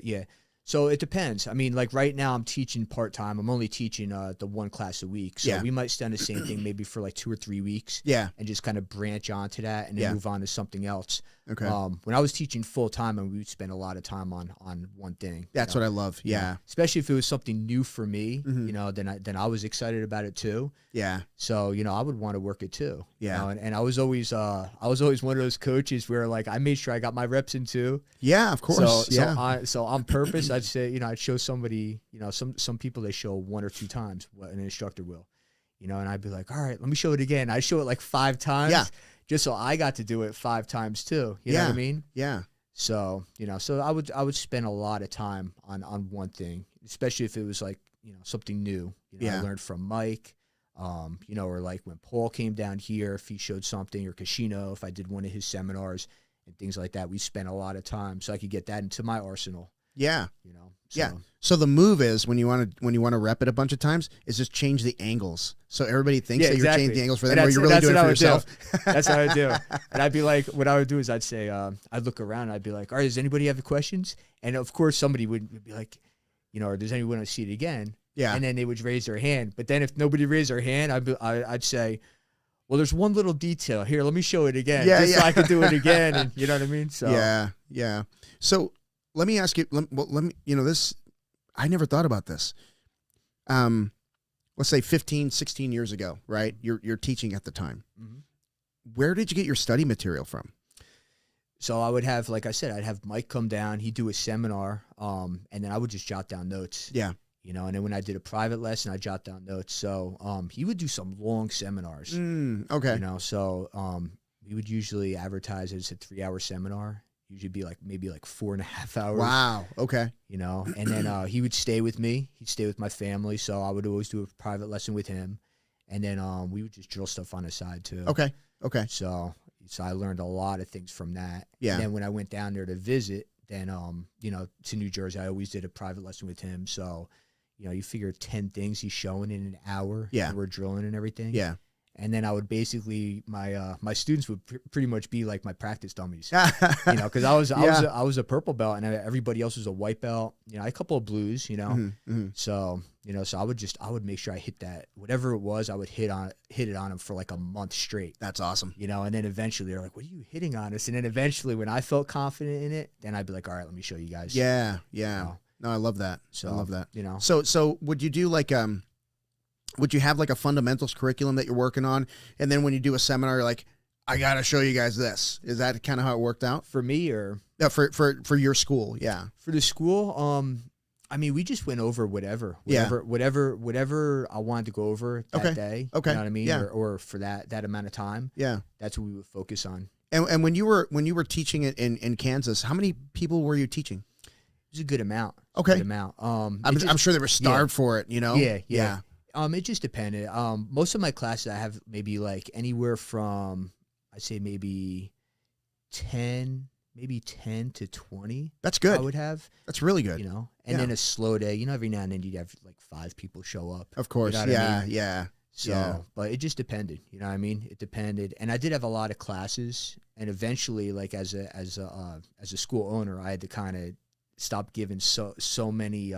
Yeah. So it depends. I mean, like right now I'm teaching part-time. I'm only teaching the one class a week. So we might stay on the same thing maybe for like 2 or 3 weeks. Yeah. And just kind of branch onto that and then move on to something else. Okay. When I was teaching full-time, and we would spend a lot of time on one thing. That's what I love. Yeah. Especially if it was something new for me, then I was excited about it too. Yeah. So, I would want to work it too. Yeah. And I was always one of those coaches where like I made sure I got my reps in too. Yeah, of course. So on purpose, I'd say, I'd show somebody, some people, they show 1 or 2 times what an instructor will, and I'd be like, all right, let me show it again. I show it like 5 times just so I got to do it 5 times too. You know what I mean? Yeah. So, so I would spend a lot of time on one thing, especially if it was like, something new. I learned from Mike, or like when Paul came down here, if he showed something, or Kashino, if I did one of his seminars and things like that, we spent a lot of time so I could get that into my arsenal. Yeah. So. Yeah. So the move is when you want to rep it a bunch of times is just change the angles. So everybody thinks that you're changing the angles for them, or you're really doing it for yourself. That's what I would do. And I'd be like, what I would do is I'd say, I'd look around and I'd be like, all right, does anybody have questions? And of course somebody would be like, or does anyone want to see it again? Yeah. And then they would raise their hand. But then if nobody raised their hand, I'd say, well, there's one little detail here. Let me show it again. So I could do it again. And you know what I mean? So yeah. So let me ask you, this, I never thought about this. Let's say 15, 16 years ago, right? You're teaching at the time. Mm-hmm. Where did you get your study material from? So I would have, like I said, I'd have Mike come down, he'd do a seminar, and then I would just jot down notes. Yeah. And then when I did a private lesson, I jot down notes. So he would do some long seminars. Okay. So we would usually advertise it as a 3-hour seminar. Usually be like maybe like 4.5 hours. Wow. Okay. And then he would stay with me. He'd stay with my family. So I would always do a private lesson with him. And then we would just drill stuff on the side too. Okay. So I learned a lot of things from that. Yeah. And then when I went down there to visit, then to New Jersey, I always did a private lesson with him. So you figure 10 things he's showing in an hour. Yeah. And we're drilling and everything. Yeah. And then I would basically my students would pretty much be like my practice dummies, because I was a purple belt and everybody else was a white belt. I had a couple of blues, So so I would make sure I hit that whatever it was. I would hit it on them for like a month straight. That's awesome. And then eventually they're like, "What are you hitting on us?" And then eventually, when I felt confident in it, then I'd be like, "All right, let me show you guys." Yeah. No, I love that. So I love that. So would you do like would you have like a fundamentals curriculum that you're working on, and then when you do a seminar, you're like, I gotta show you guys this? Is that kind of how it worked out for me, or for your school? Yeah, for the school. I mean, we just went over whatever I wanted to go over that day. Okay, you know what I mean? Yeah. Or for that amount of time. Yeah, that's what we would focus on. And when you were teaching it in Kansas, how many people were you teaching? It was a good amount. Okay, good amount. I'm sure they were starved for it. Yeah. It just depended. Most of my classes I have maybe like anywhere from, I'd say maybe 10 to 20. That's good. I would have. That's really good. And then a slow day, every now and then you'd have like 5 people show up. Of course. You know what I mean? Yeah. So, but it just depended, you know what I mean? It depended. And I did have a lot of classes, and eventually, like as a school owner, I had to kind of stop giving so many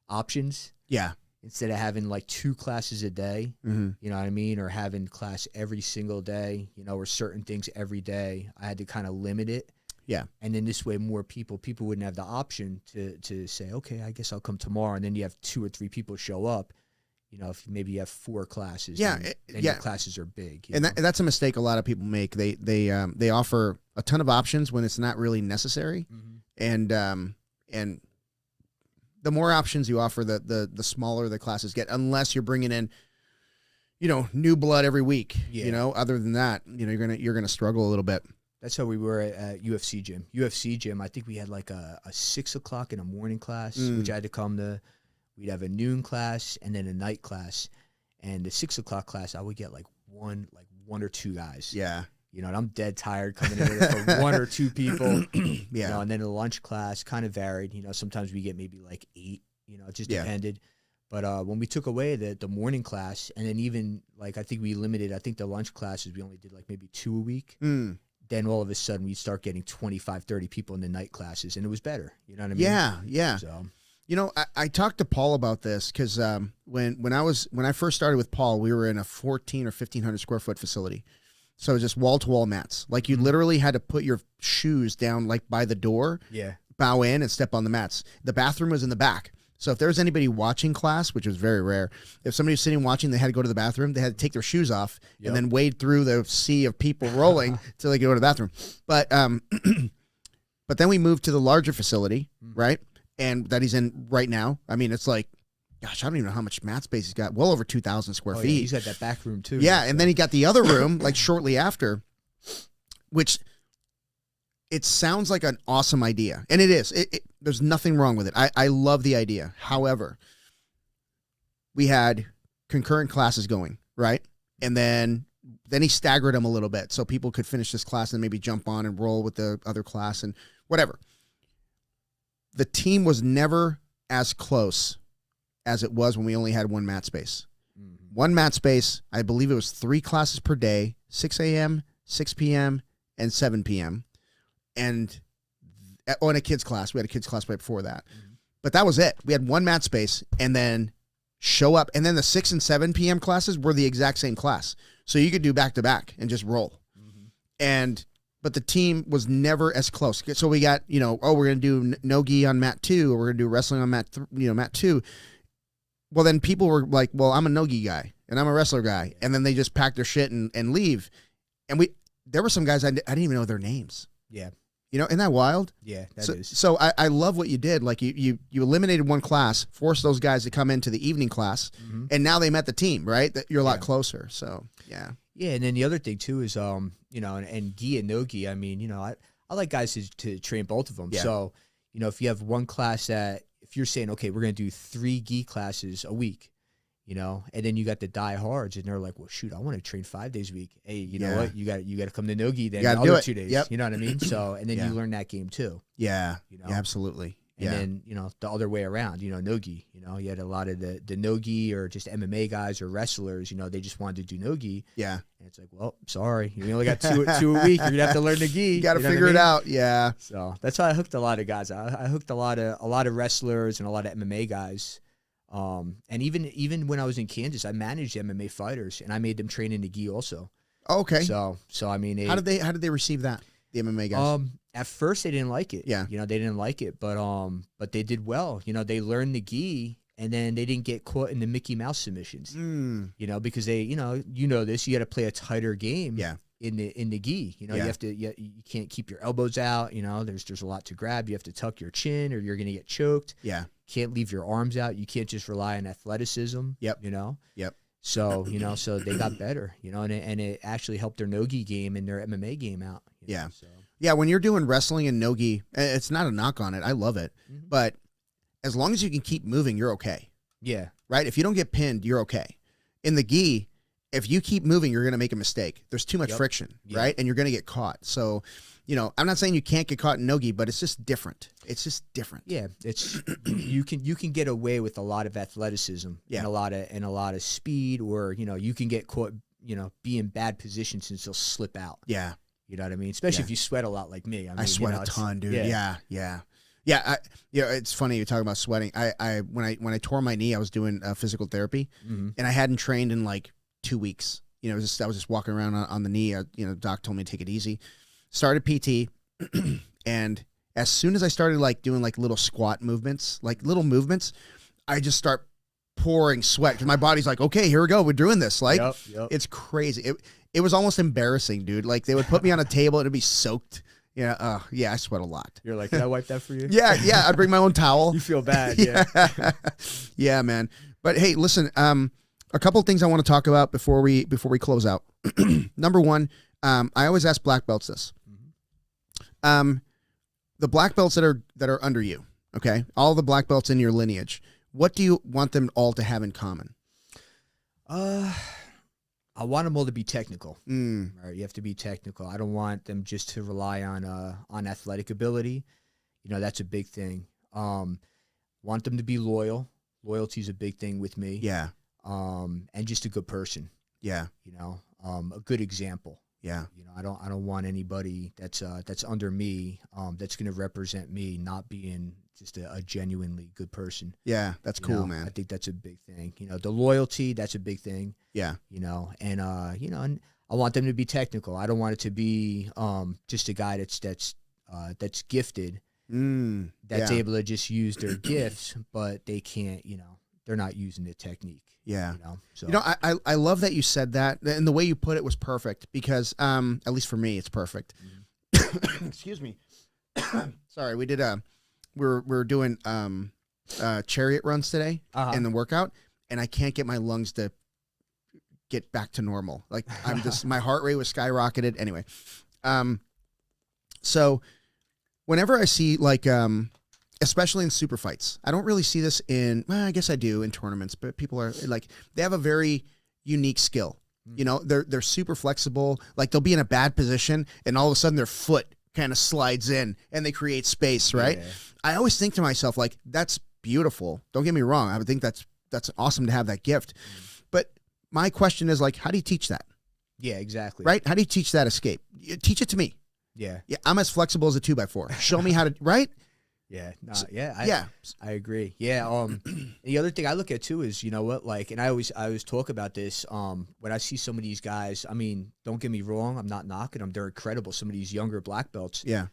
options. Yeah. Instead of having like 2 classes a day, mm-hmm. You know what I mean? Or having class every single day, or certain things every day, I had to kind of limit it. Yeah. And then this way, more people wouldn't have the option to say, okay, I guess I'll come tomorrow. And then you have 2 or 3 people show up, if maybe you have 4 classes, then your classes are big. And that's a mistake a lot of people make. They offer a ton of options when it's not really necessary. Mm-hmm. And the more options you offer, the smaller the classes get, unless you're bringing in, new blood every week. Yeah. Other than that, you're gonna struggle a little bit. That's how we were at UFC gym. UFC gym, I think we had like a 6 o'clock in the morning class, which I had to come to. We'd have a noon class and then a night class. And the 6 o'clock class, I would get like one or 2 guys. Yeah. And I'm dead tired coming in for 1 or 2 people. Yeah. And then the lunch class kind of varied. Sometimes we get maybe like 8. It just depended. But when we took away the morning class, and then even like I think we limited, I think the lunch classes, we only did like maybe 2 a week. Then all of a sudden we'd start getting 25, 30 people in the night classes, and it was better. You know what I mean? Yeah. So. I talked to Paul about this because when I first started with Paul, we were in a 1,400 or 1,500 square foot facility. So it was just wall to wall mats. Like you literally had to put your shoes down like by the door, bow in and step on the mats. The bathroom was in the back. So if there was anybody watching class, which was very rare, if somebody was sitting watching, they had to go to the bathroom. They had to take their shoes off and then wade through the sea of people rolling till they could go to the bathroom. But but then we moved to the larger facility, right? And that he's in right now. I mean, it's like, gosh, I don't even know how much mat space he's got. Well over 2,000 square feet. Yeah, he's got that back room too. Yeah, and then he got the other room like shortly after, which it sounds like an awesome idea. And it is. There's nothing wrong with it. I love the idea. However, we had concurrent classes going, right? And then he staggered them a little bit so people could finish this class and maybe jump on and roll with the other class and whatever. The team was never as close as it was when we only had one mat space. Mm-hmm. One mat space, I believe it was 3 classes per day, 6 a.m., 6 p.m., and 7 p.m. And in a kids class, we had a kids class right before that. Mm-hmm. But that was it. We had one mat space and then show up. And then the 6 and 7 p.m. classes were the exact same class. So you could do back-to-back and just roll. Mm-hmm. But the team was never as close. So we got, we're going to do no-gi on mat 2, or we're going to do wrestling on mat 2. Well, then people were like, well, I'm a no-gi guy, and I'm a wrestler guy. And then they just pack their shit and leave. And there were some guys I didn't even know their names. Yeah. Isn't that wild? Yeah, that is. So I love what you did. Like you eliminated one class, forced those guys to come into the evening class, and now they met the team, right? That you're a lot closer. So, yeah. Yeah, and then the other thing too is, and gi and no-gi, I mean, I like guys to train both of them. Yeah. So, if you have one class if you're saying, okay, we're going to do 3 gi classes a week, and then you got the diehards, and they're like, well, shoot, I want to train 5 days a week. Hey, you know what? You got to come to no-gi then the other 2 days. Yep. You know what I mean? So, and then you learn that game too. Yeah. Yeah, absolutely. And then, you know, the other way around, you know, no-gi, you know, you had a lot of the no-gi or just MMA guys or wrestlers, you know, they just wanted to do no-gi. Yeah. And it's like, well, sorry, you only got two a week. You're gonna have to learn the gi. You got to figure it out. Yeah. So that's how I hooked a lot of guys. I hooked a lot of wrestlers and a lot of MMA guys. And even when I was in Kansas, I managed MMA fighters and I made them train in the gi also. Okay. So I mean, how did they receive that? The MMA guys. At first they didn't like it. Yeah. You know, they didn't like it, but they did well. You know, they learned the gi and then they didn't get caught in the Mickey Mouse submissions. You know, because they, you know this, you got to play a tighter game. Yeah. In the gi, you know, you can't keep your elbows out. You know, there's a lot to grab. You have to tuck your chin or you're gonna get choked. Yeah. Can't leave your arms out. You can't just rely on athleticism. Yep. You know. Yep. So, you know, so they got better, you know, and it actually helped their no-gi game and their MMA game out. You know, so. Yeah, when you're doing wrestling and no-gi, it's not a knock on it. I love it. But as long as you can keep moving, you're okay. Yeah. Right? If you don't get pinned, you're okay. In the gi, if you keep moving, you're going to make a mistake. There's too much friction, right? And you're going to get caught. So, you know, I'm not saying you can't get caught in no-gi, but it's just different. It's just different. Yeah, it's you can get away with a lot of athleticism and a lot of speed, or you know, you can get caught, you know, be in bad positions and still slip out. Yeah, you know what I mean. Especially if you sweat a lot like me. I sweat a ton, dude. Yeah. It's funny you talk about sweating. When I tore my knee, I was doing physical therapy, and I hadn't trained in like 2 weeks. You know, I was just walking around on the knee. You know, doc told me to take it easy. Started PT, and as soon as I started like doing like little squat movements, I just start pouring sweat because my body's like, okay, here we go, we're doing this. Like, it's crazy. It was almost embarrassing, dude. Like they would put me on a table and it'd be soaked. Yeah, I sweat a lot. You're like, can I wipe that for you? Yeah, I'd bring my own towel. You feel bad, yeah, man. But hey, listen, a couple of things I want to talk about before we close out. Number one, I always ask black belts this. The black belts that are under you, okay? All the black belts in your lineage. What do you want them all to have in common? I want them all to be technical. Right? You have to be technical. I don't want them just to rely on athletic ability. You know, that's a big thing. Want them to be loyal. Loyalty is a big thing with me. Yeah. And just a good person. Yeah. You know, a good example. Yeah. You know, I don't want anybody that's under me that's going to represent me not being just a genuinely good person. Yeah, that's cool, know? man. I think that's a big thing. You know, the loyalty, that's a big thing. Yeah. You know, and and I want them to be technical. I don't want it to be just a guy that's gifted, that's able to just use their gifts, but they can't, you know, they're not using the technique. Yeah. You know, so. You know, I love that you said that, and the way you put it was perfect because, at least for me, it's perfect. Excuse me. Sorry, we did we're doing chariot runs today in the workout, and I can't get my lungs to get back to normal. Like I'm just my heart rate was skyrocketed. Anyway, so whenever I see like especially in super fights, I don't really see this in, well, I guess I do in tournaments, but people are like, they have a very unique skill. You know, they're super flexible. Like they'll be in a bad position and all of a sudden their foot kind of slides in and they create space, right? Yeah. I always think to myself, like, that's beautiful. Don't get me wrong. I would think that's awesome to have that gift. But my question is like, how do you teach that? Yeah, exactly. Right? How do you teach that escape? Teach it to me. Yeah. Yeah. I'm as flexible as a 2x4. Show me how to, right? Yeah, I agree. Yeah, the other thing I look at too is, you know what, like, and I always talk about this. When I see some of these guys, I mean, don't get me wrong, I'm not knocking them; they're incredible. Some of these younger black belts, yeah,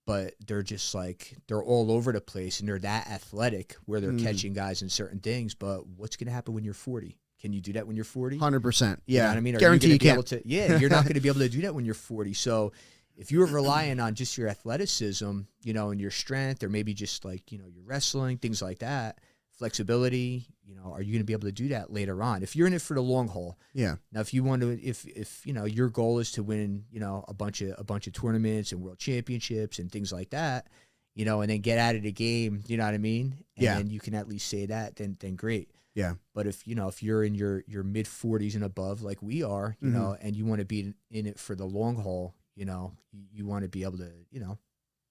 but they're just like they're all over the place, and they're that athletic where they're catching guys in certain things. But what's going to happen when you're 40? Can you do that when you're 40? 100%. Yeah, you know what I mean, guarantee you can't. You're not going to be able to do that when you're 40. So. If you're relying on just your athleticism, you know, and your strength, or maybe just like, you know, your wrestling, things like that, flexibility, you know, are you going to be able to do that later on? If you're in it for the long haul. Yeah. Now, if you want to, if you know, your goal is to win, you know, a bunch of tournaments and world championships and things like that, you know, and then get out of the game, you know what I mean? And you can at least say that, then great. Yeah. But if you're in your mid 40s and above, like we are, you know, and you want to be in it for the long haul, you know, you want to be able to, you know,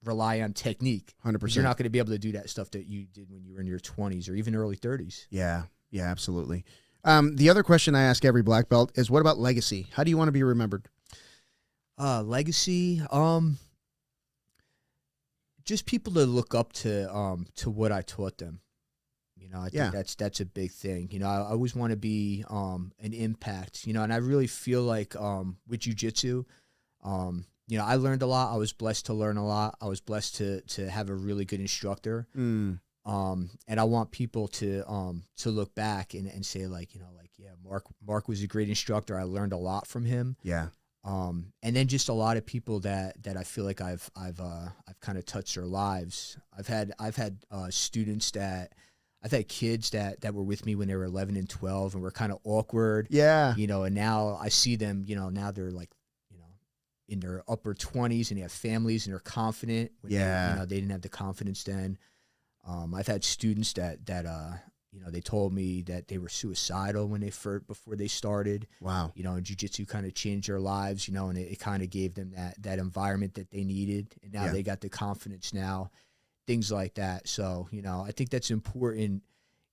rely on technique. 100%. You're not going to be able to do that stuff that you did when you were in your 20s or even early 30s. Yeah, absolutely. The other question I ask every black belt is, what about legacy? How do you want to be remembered? Legacy, just people to look up to what I taught them. You know, I think that's a big thing. You know, I always want to be an impact. You know, and I really feel like with jiu-jitsu, you know, I learned a lot. I was blessed to learn a lot. I was blessed to have a really good instructor. And I want people to look back and say, like, you know, like, yeah, Marc was a great instructor. I learned a lot from him. Yeah. And then just a lot of people that I feel like I've kind of touched their lives. I've had students I've had kids that were with me when they were 11 and 12 and were kind of awkward. Yeah. You know, and now I see them, you know, now they're like, you know, in their upper 20s and they have families and they're confident. When they, you know, they didn't have the confidence then. I've had students that you know, they told me that they were suicidal when before they started. Wow. You know, and jiu-jitsu kind of changed their lives, you know, and it kind of gave them that environment that they needed. And now they got the confidence now, things like that. So, you know, I think that's important.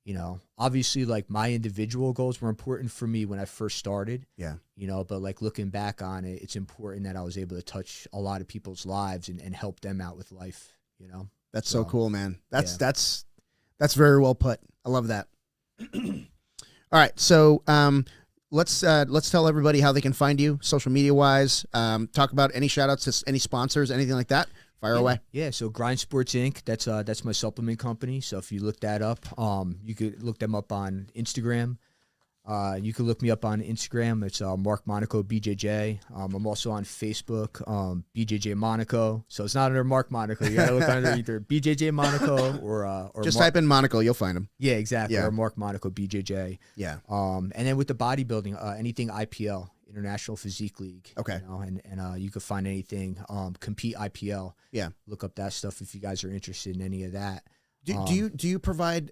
You know, obviously, like, my individual goals were important for me when I first started. Yeah. You know, but like looking back on it, it's important that I was able to touch a lot of people's lives and help them out with life, you know. That's so cool, man. That's very well put. I love that. All right, so let's tell everybody how they can find you, social media wise. Talk about any shout outs to any sponsors, anything like that. Fire away. Yeah, so Grind Sports Inc. That's my supplement company. So if you look that up, you could look them up on Instagram. You can look me up on Instagram. It's Marc Monaco BJJ. I'm also on Facebook, BJJ Monaco. So it's not under Marc Monaco. You gotta look under either BJJ Monaco or just type in Monaco, you'll find him. Yeah, exactly. Yeah. Or Marc Monaco BJJ. Yeah. And then with the bodybuilding, anything IPL, International Physique League. Okay. You know, and you can find anything Compete IPL. Yeah. Look up that stuff if you guys are interested in any of that. Do you provide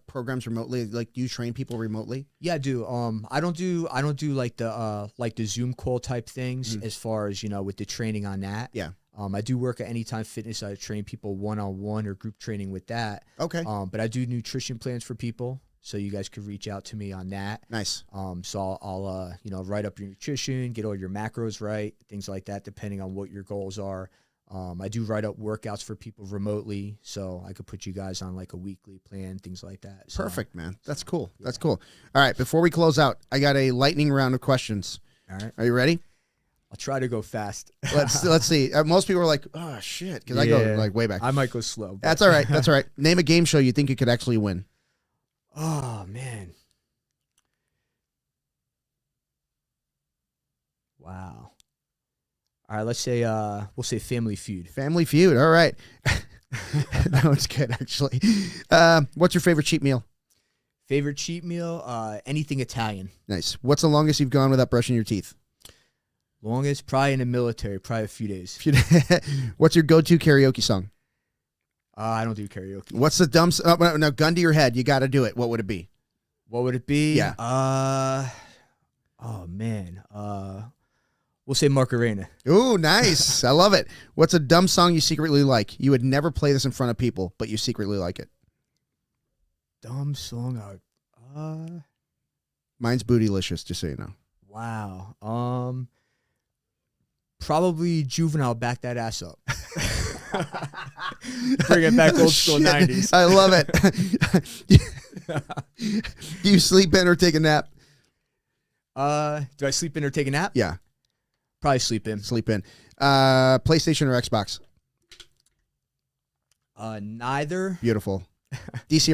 programs remotely? Like, do you train people remotely? Yeah, I do. I don't do like the Zoom call type things as far as, you know, with the training on that. Yeah. I do work at Anytime Fitness. I train people one-on-one or group training with that. Okay. But I do nutrition plans for people, so you guys could reach out to me on that. Nice. So I'll you know, write up your nutrition, get all your macros right, things like that, depending on what your goals are. I do write up workouts for people remotely, so I could put you guys on like a weekly plan, things like that. So, perfect, man. That's cool. Yeah. That's cool. All right, before we close out, I got a lightning round of questions. All right. Are you ready? I'll try to go fast. Let's see. Most people are like, oh, shit, because I go like way back. I might go slow. But. That's all right. That's all right. Name a game show you think you could actually win. Oh, man. Wow. All right, let's say we'll say Family Feud. Family Feud. All right. That one's good, actually. What's your favorite cheat meal? Favorite cheat meal? Anything Italian. Nice. What's the longest you've gone without brushing your teeth? Longest? Probably in the military. Probably a few days. What's your go-to karaoke song? I don't do karaoke. What's the dumb... no, gun to your head. You got to do it. What would it be? What would it be? Yeah. Oh, man. We'll say Macarena. Ooh, nice. I love it. What's a dumb song you secretly like? You would never play this in front of people, but you secretly like it. Dumb song? Mine's Bootylicious, just so you know. Wow. Probably Juvenile, Back That Ass Up. Bring it back old school 90s. I love it. Do you sleep in or take a nap? Do I sleep in or take a nap? Yeah. Probably sleep in. Sleep in. PlayStation or Xbox? Neither. Beautiful. DC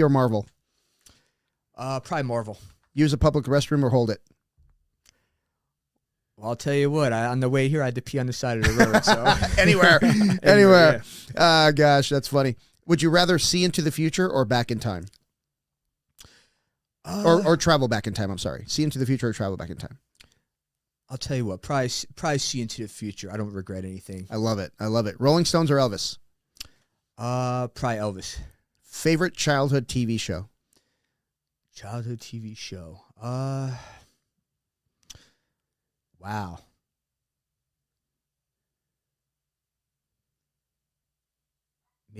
or Marvel? Probably Marvel. Use a public restroom or hold it? Well, I'll tell you what. On the way here, I had to pee on the side of the road. So anywhere. Yeah. Gosh, that's funny. Would you rather see into the future or back in time? Or travel back in time? I'm sorry. See into the future or travel back in time? I'll tell you what, probably see into the future. I don't regret anything. I love it. I love it. Rolling Stones or Elvis? Probably Elvis. Favorite childhood TV show? Childhood TV show. Wow.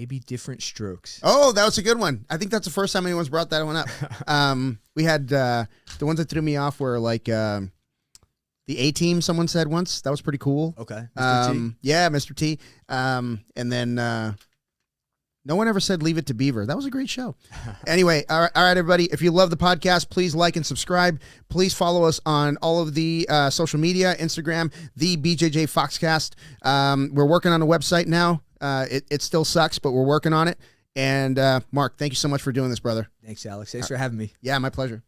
Maybe different strokes. Oh, that was a good one. I think that's the first time anyone's brought that one up. We had the ones that threw me off were like the A-Team, someone said once. That was pretty cool. Okay. Mr. T? Yeah, Mr. T. And then no one ever said Leave It to Beaver. That was a great show. Anyway, all right, everybody. If you love the podcast, please like and subscribe. Please follow us on all of the social media, Instagram, the BJJ Foxcast. We're working on a website now. It still sucks, but we're working on it. And Marc, thank you so much for doing this, brother. Thanks, Alex. Thanks for having me. Yeah, my pleasure.